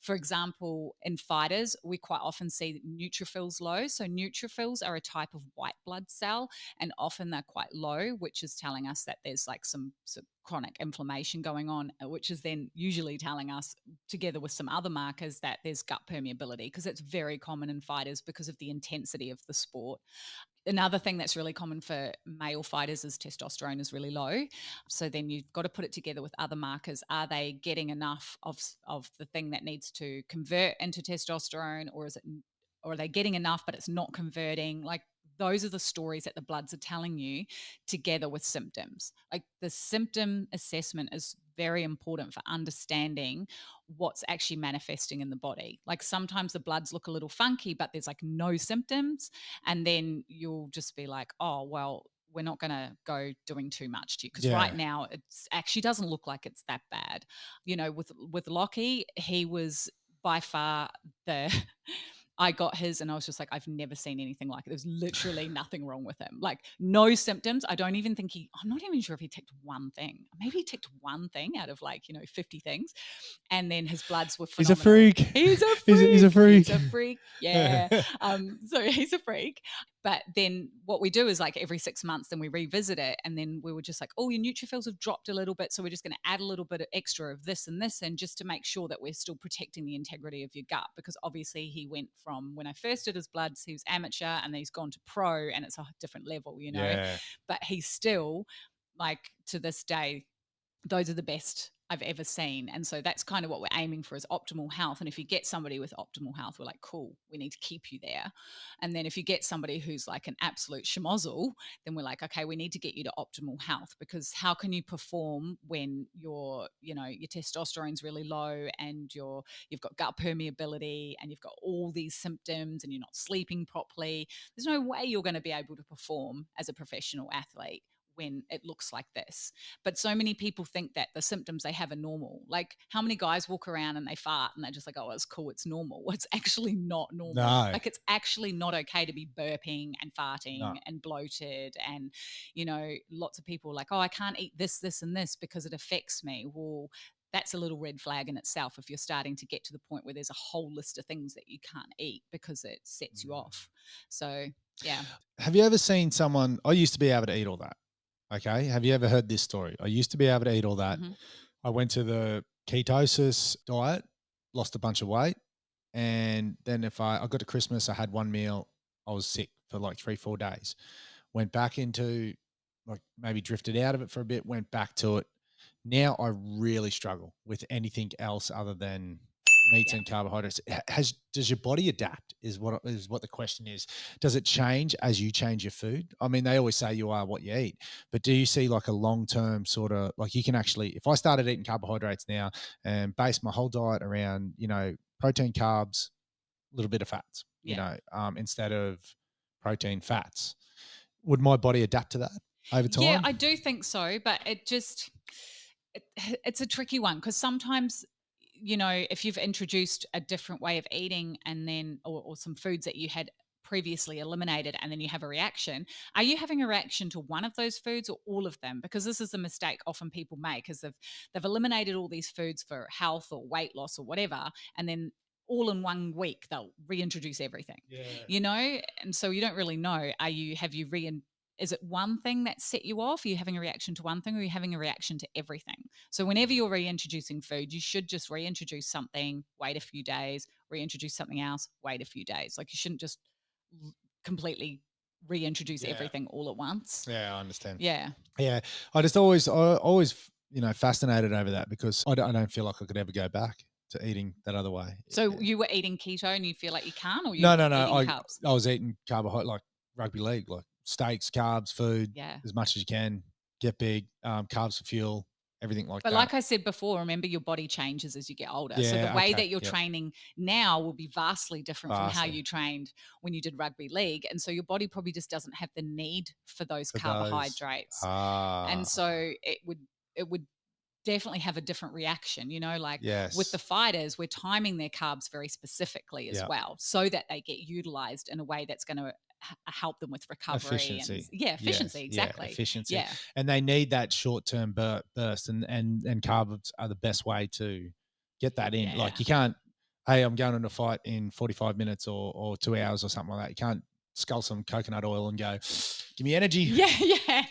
For example, in fighters, we quite often see neutrophils low. So neutrophils are a type of white blood cell, and often they're quite low, which is telling us that there's like some chronic inflammation going on, which is then usually telling us, together with some other markers, that there's gut permeability, because it's very common in fighters because of the intensity of the sport. Another thing that's really common for male fighters is testosterone is really low. So then you've got to put it together with other markers. Are they getting enough of the thing that needs to convert into testosterone, or are they getting enough but it's not converting? Like, those are the stories that the bloods are telling you, together with symptoms. Like, the symptom assessment is very important for understanding what's actually manifesting in the body. Like, sometimes the bloods look a little funky, but there's like no symptoms. And then you'll just be like, oh, well, we're not going to go doing too much to you, because right Yeah. now it actually doesn't look like it's that bad. With Lockie, he was by far the I got his and I was just like, I've never seen anything like it. There's literally nothing wrong with him. Like, no symptoms. I'm not even sure if he ticked one thing. Maybe he ticked one thing out of 50 things. And then his bloods were He's a phenomenal. freak. He's a He's a freak. freak. He's a freak. Yeah. So he's a freak. But then what we do is, like, every 6 months, then we revisit it. And then we were just like, oh, your neutrophils have dropped a little bit. So we're just going to add a little bit of extra of this and this. And just to make sure that we're still protecting the integrity of your gut. Because obviously he went from, when I first did his bloods, he was amateur, and then he's gone to pro, and it's a different level, Yeah. But he's still, like, to this day, those are the best I've ever seen. And so that's kind of what we're aiming for, is optimal health. And if you get somebody with optimal health, we're like, cool, we need to keep you there. And then if you get somebody who's like an absolute schmozzle, then we're like, okay, we need to get you to optimal health, because how can you perform when your testosterone's really low, and you've got gut permeability, and you've got all these symptoms, and you're not sleeping properly? There's no way you're going to be able to perform as a professional athlete when it looks like this. But so many people think that the symptoms they have are normal. Like, how many guys walk around and they fart and they're just like, oh, it's cool, it's normal. Well, it's actually not normal. No. Like, it's actually not okay to be burping and farting No. and bloated. And, lots of people are like, oh, I can't eat this, this, and this because it affects me. Well, that's a little red flag in itself if you're starting to get to the point where there's a whole list of things that you can't eat, because it sets you off. So, yeah. Have you ever seen someone? I used to be able to eat all that. Okay. Have you ever heard this story? I used to be able to eat all that. Mm-hmm. I went to the ketosis diet, lost a bunch of weight. And then I got to Christmas, I had one meal, I was sick for like 3-4 days. Went back into, like, maybe drifted out of it for a bit, went back to it. Now I really struggle with anything else other than meats Yeah. and carbohydrates. Does your body adapt is what the question is. Does it change as you change your food? I mean, they always say you are what you eat, but do you see like a long-term sort of, like, you can actually, if I started eating carbohydrates now and base my whole diet around, protein, carbs, a little bit of fats, Yeah. instead of protein, fats, would my body adapt to that over Yeah, time? I do think so, but it's a tricky one, because sometimes, if you've introduced a different way of eating, and then or some foods that you had previously eliminated and then you have a reaction, are you having a reaction to one of those foods or all of them? Because this is the mistake often people make, is they've eliminated all these foods for health or weight loss or whatever, and then all in 1 week they'll reintroduce everything. And so you don't really know, is it one thing that set you off? Are you having a reaction to one thing, or are you having a reaction to everything? So whenever you're reintroducing food, you should just reintroduce something, wait a few days, reintroduce something else, wait a few days. Like, you shouldn't just completely reintroduce everything all at once. Yeah, I understand. Yeah. Yeah. I always, fascinated over that, because I don't feel like I could ever go back to eating that other way. So you were eating keto and you feel like you can't, or No. eating I carbs? was eating carbohydrate, like rugby league, like steaks, carbs, food, as much as you can. Get big, carbs for fuel, everything like that. But like I said before, remember, your body changes as you get older. So the way that you're training now will be vastly different from how you trained when you did rugby league. And so your body probably just doesn't have the need for those carbohydrates. And so it would definitely have a different reaction, like with the fighters, we're timing their carbs very specifically as well, so that they get utilized in a way that's going to help them with recovery. Efficiency. Efficiency. Exactly. Efficiency. Yeah. And they need that short-term burst, and carbs are the best way to get that in. Like, you can't, hey, I'm going on a fight in 45 minutes or 2 hours or something like that. You can't scull some coconut oil and go, give me energy.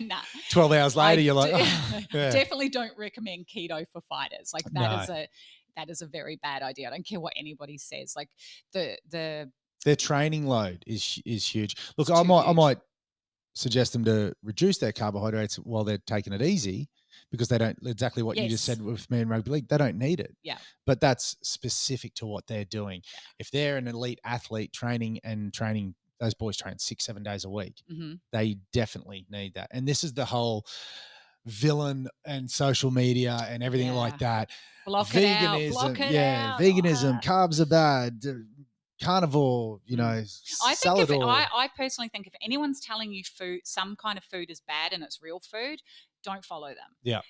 Nah. 12 hours later, you're like, definitely don't recommend keto for fighters. Like, that is a very bad idea. I don't care what anybody says. Like, their training load is huge. Look, I might suggest them to reduce their carbohydrates while they're taking it easy, because they don't, exactly what you just said with me in rugby league, they don't need it. Yeah. But that's specific to what they're doing. Yeah. If they're an elite athlete training, those boys train 6-7 days a week. They definitely need that. And this is the whole villain and social media and everything like that. Block veganism, it out. Block it out. Veganism, carbs are bad. Carnivore, I personally think if anyone's telling you some kind of food is bad and it's real food, don't follow them. Yeah.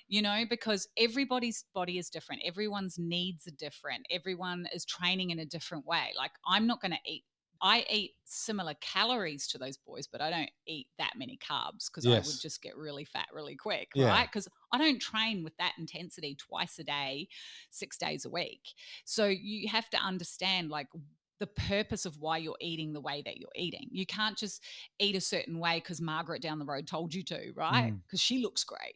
Because everybody's body is different. Everyone's needs are different. Everyone is training in a different way. Like, I'm not going to I eat similar calories to those boys, but I don't eat that many carbs, because I would just get really fat really quick, right? Because I don't train with that intensity twice a day, 6 days a week. So you have to understand, like, the purpose of why you're eating the way that you're eating. You can't just eat a certain way because Margaret down the road told you to, right? Because she looks great.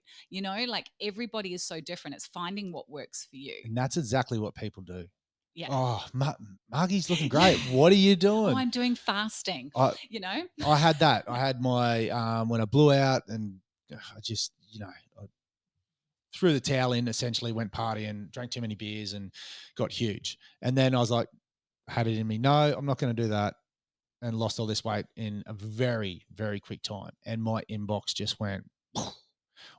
Like, everybody is so different. It's finding what works for you. And that's exactly what people do. Yeah. Oh, Margie's looking great. What are you doing? Oh, I'm doing fasting. I had that. I had my, when I blew out, and I just, I threw the towel in, essentially went partying, drank too many beers and got huge. And then I was like, had it in me, no, I'm not going to do that, and lost all this weight in a very, very quick time. And my inbox just went,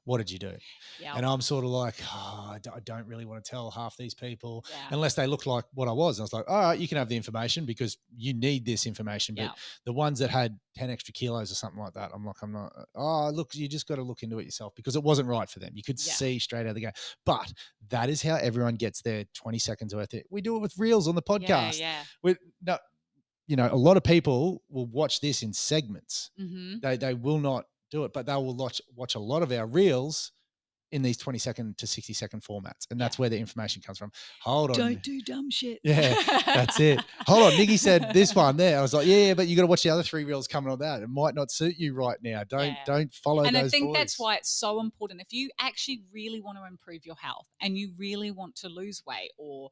what did you do? Yep. And I'm sort of like, I don't really want to tell half these people unless they look like what I was. And I was like, all right, you can have the information because you need this information. But the ones that had 10 extra kilos or something like that, I'm not, look, you just got to look into it yourself, because it wasn't right for them. You could see straight out of the gate. But that is how everyone gets their 20 seconds worth. We do it with reels on the podcast. A lot of people will watch this in segments. They will not do it, but they will watch a lot of our reels in these 20-second to 60-second formats, and that's where the information comes from. Hold on, don't do dumb shit. Yeah, that's it. Hold on, Nikki said this one there. I was like, yeah, but you got to watch the other 3 reels coming on that. It might not suit you right now. Don't follow. And those I think boys. That's why it's so important. If you actually really want to improve your health and you really want to lose weight or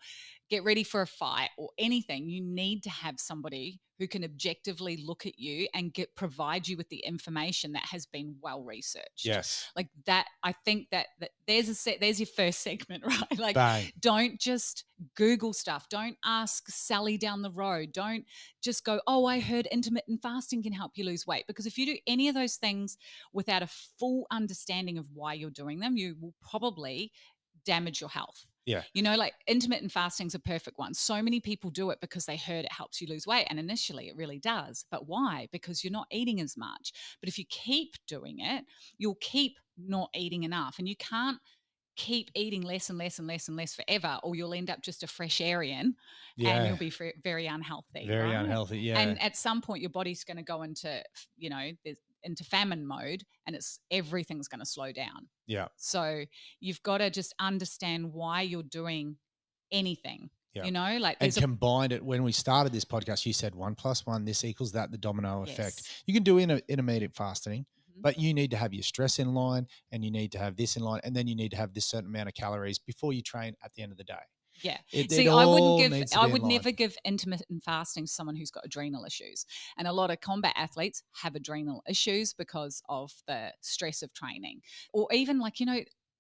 get ready for a fight or anything, you need to have somebody who can objectively look at you and provide you with the information that has been well researched. Yes. Like that, I think that there's your first segment, right? Like, Bang. Don't just Google stuff. Don't ask Sally down the road. Don't just go, oh, I heard intermittent fasting can help you lose weight. Because if you do any of those things without a full understanding of why you're doing them, you will probably damage your health. Yeah. Like intermittent fasting is a perfect one. So many people do it because they heard it helps you lose weight. And initially it really does. But why? Because you're not eating as much. But if you keep doing it, you'll keep not eating enough. And you can't keep eating less and less and less and less forever, or you'll end up just a fresh-arian and Yeah. you'll be very unhealthy, Very right? unhealthy. Yeah. And at some point, your body's going to go into, into famine mode, and everything's going to slow down. Yeah. So you've got to just understand why you're doing anything. Yeah. Like and combined it when we started this podcast, you said 1 + 1, this equals that, the domino effect. Yes. You can do intermittent fasting, but you need to have your stress in line, and you need to have this in line, and then you need to have this certain amount of calories before you train at the end of the day. Yeah. See, I would never give intermittent fasting to someone who's got adrenal issues. And a lot of combat athletes have adrenal issues because of the stress of training. Or even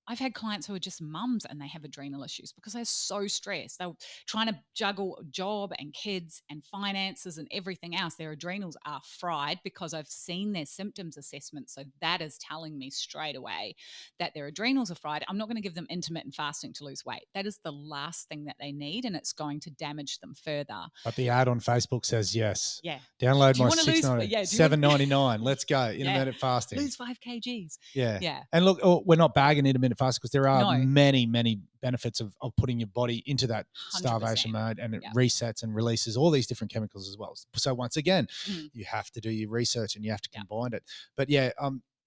I've had clients who are just mums and they have adrenal issues because they're so stressed. They're trying to juggle a job and kids and finances and everything else. Their adrenals are fried because I've seen their symptoms assessment. So that is telling me straight away that their adrenals are fried. I'm not going to give them intermittent fasting to lose weight. That is the last thing that they need, and it's going to damage them further. But the ad on Facebook says yes. Yeah. Download my $7.99. Let's go. Intermittent fasting. Lose 5 kgs. Yeah. Yeah. And look, we're not bagging intermittent fasting because there are many, many benefits of putting your body into that starvation 100%. Mode, and it resets and releases all these different chemicals as well. So once again, you have to do your research and you have to combine it. But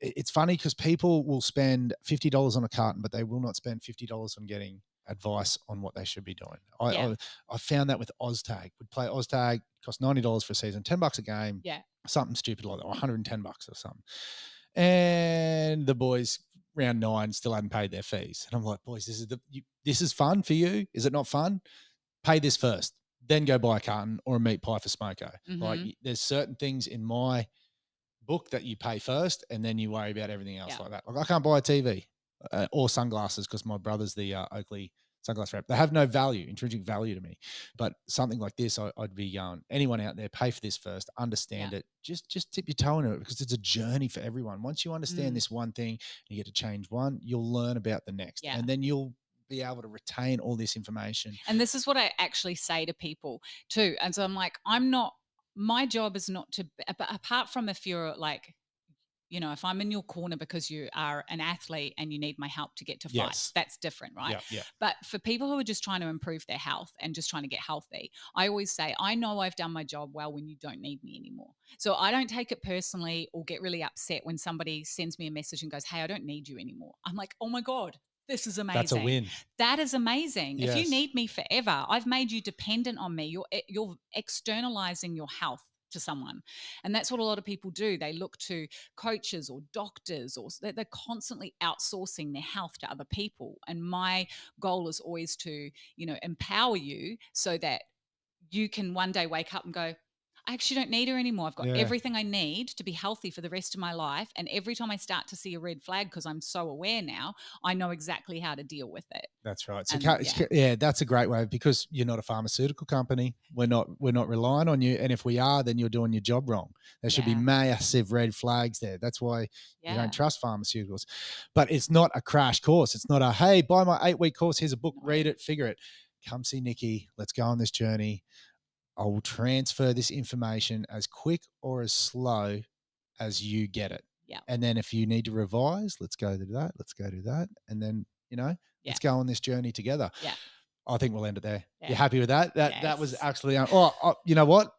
it's funny because people will spend $50 on a carton, but they will not spend $50 on getting advice on what they should be doing. I found that with OzTag. We'd play OzTag, cost $90 for a season, $10 a game, something stupid like that, $110 or something. And the boys round 9 still hadn't paid their fees. And I'm like, boys, this is fun for you. Is it not fun? Pay this first, then go buy a carton or a meat pie for Smoko. Like there's certain things in my book that you pay first, and then you worry about everything else like that. Like I can't buy a TV or sunglasses because my brother's the Oakley sunglass rep. They have no value, intrinsic value to me. But something like this, I'd be going, anyone out there, pay for this first, understand it, just dip your toe into it because it's a journey for everyone. Once you understand this one thing, you get to change one, you'll learn about the next, and then you'll be able to retain all this information. And this is what I actually say to people too. And so I'm like, my job is not to, apart from if you're like, if I'm in your corner because you are an athlete and you need my help to get to fights, that's different, right? Yeah. But for people who are just trying to improve their health and just trying to get healthy, I always say, I know I've done my job well when you don't need me anymore. So I don't take it personally or get really upset when somebody sends me a message and goes, hey, I don't need you anymore. I'm like, oh my God, this is amazing. That's a win. That is amazing. Yes. If you need me forever, I've made you dependent on me. You're externalizing your health to someone. And that's what a lot of people do. They look to coaches or doctors, or they're constantly outsourcing their health to other people. And my goal is always to, empower you so that you can one day wake up and go, I actually don't need her anymore. I've got everything I need to be healthy for the rest of my life. And every time I start to see a red flag, because I'm so aware now, I know exactly how to deal with it. That's right. So that's a great way, because you're not a pharmaceutical company. We're not relying on you. And if we are, then you're doing your job wrong. There should be massive red flags there. That's why you don't trust pharmaceuticals. But it's not a crash course. It's not a, hey, buy my 8-week course. Here's a book, read it, figure it. Come see Nikki. Let's go on this journey. I will transfer this information as quick or as slow as you get it. Yeah. And then if you need to revise, let's go do that. Let's go do that. And then, let's go on this journey together. Yeah. I think we'll end it there. Yeah. You happy with that? That was actually, you know what?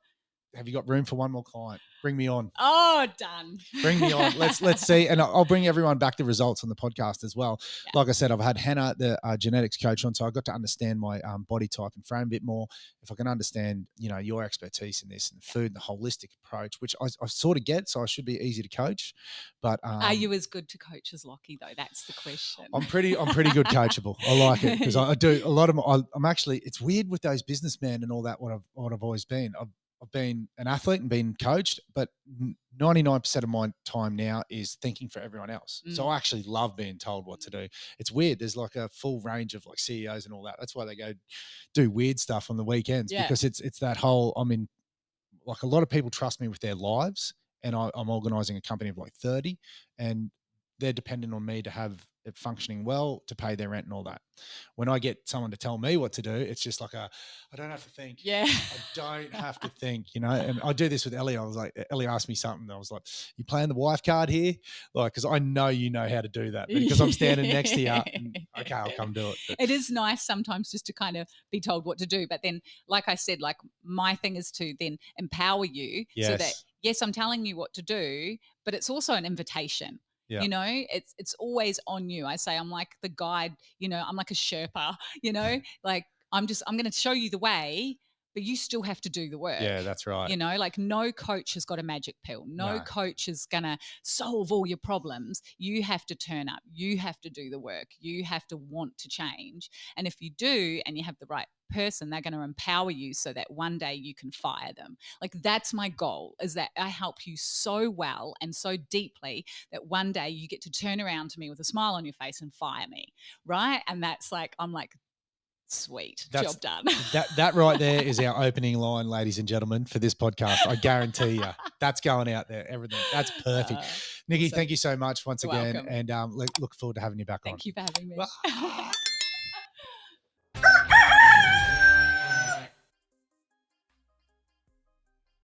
Have you got room for one more client? Bring me on. Oh, done. Bring me on. Let's see. And I'll bring everyone back the results on the podcast as well. Yeah. Like I said, I've had Hannah, the genetics coach, on, so I got to understand my body type and frame a bit more. If I can understand, your expertise in this and food and the holistic approach, which I sort of get, so I should be easy to coach. But are you as good to coach as Lockie though? That's the question. I'm pretty good coachable. I like it because I do a lot of. I'm actually. It's weird with those businessmen and all that. What I've always been. I've been an athlete and been coached, but 99% of my time now is thinking for everyone else. So I actually love being told what to do. It's weird. There's like a full range of like CEOs and all that. That's why they go do weird stuff on the weekends, because it's that whole, like a lot of people trust me with their lives, and I'm organizing a company of like 30, and they're dependent on me to have functioning well to pay their rent and all that. When I get someone to tell me what to do, it's just like I don't have to think. Yeah. I don't have to think, you know. And I do this with Ellie. I was like, Ellie asked me something. I was like, "You playing the wife card here?" Like, because I know you know how to do that, but because I'm standing next to you, and, okay, I'll come do it. But it is nice sometimes just to kind of be told what to do, but then, like I said, like my thing is to then empower you, so that yes, I'm telling you what to do, but it's also an invitation. Yeah. You know, it's always on you. I say I'm like the guide, you know, I'm like a Sherpa, you know, like I'm going to show you the way, but you still have to do the work. Yeah, that's right. You know, like no coach has got a magic pill. No coach is going to solve all your problems. You have to turn up. You have to do the work. You have to want to change. And if you do, and you have the right person, they're going to empower you so that one day you can fire them. Like that's my goal, is that I help you so well and so deeply that one day you get to turn around to me with a smile on your face and fire me. Right. And that's like, I'm like, sweet, job done. that right there is our opening line, ladies and gentlemen, for this podcast. I guarantee you that's going out there. Everything. That's perfect. Nikki, thank you so much once again. Welcome. And look forward to having you back on. Thank you for having me.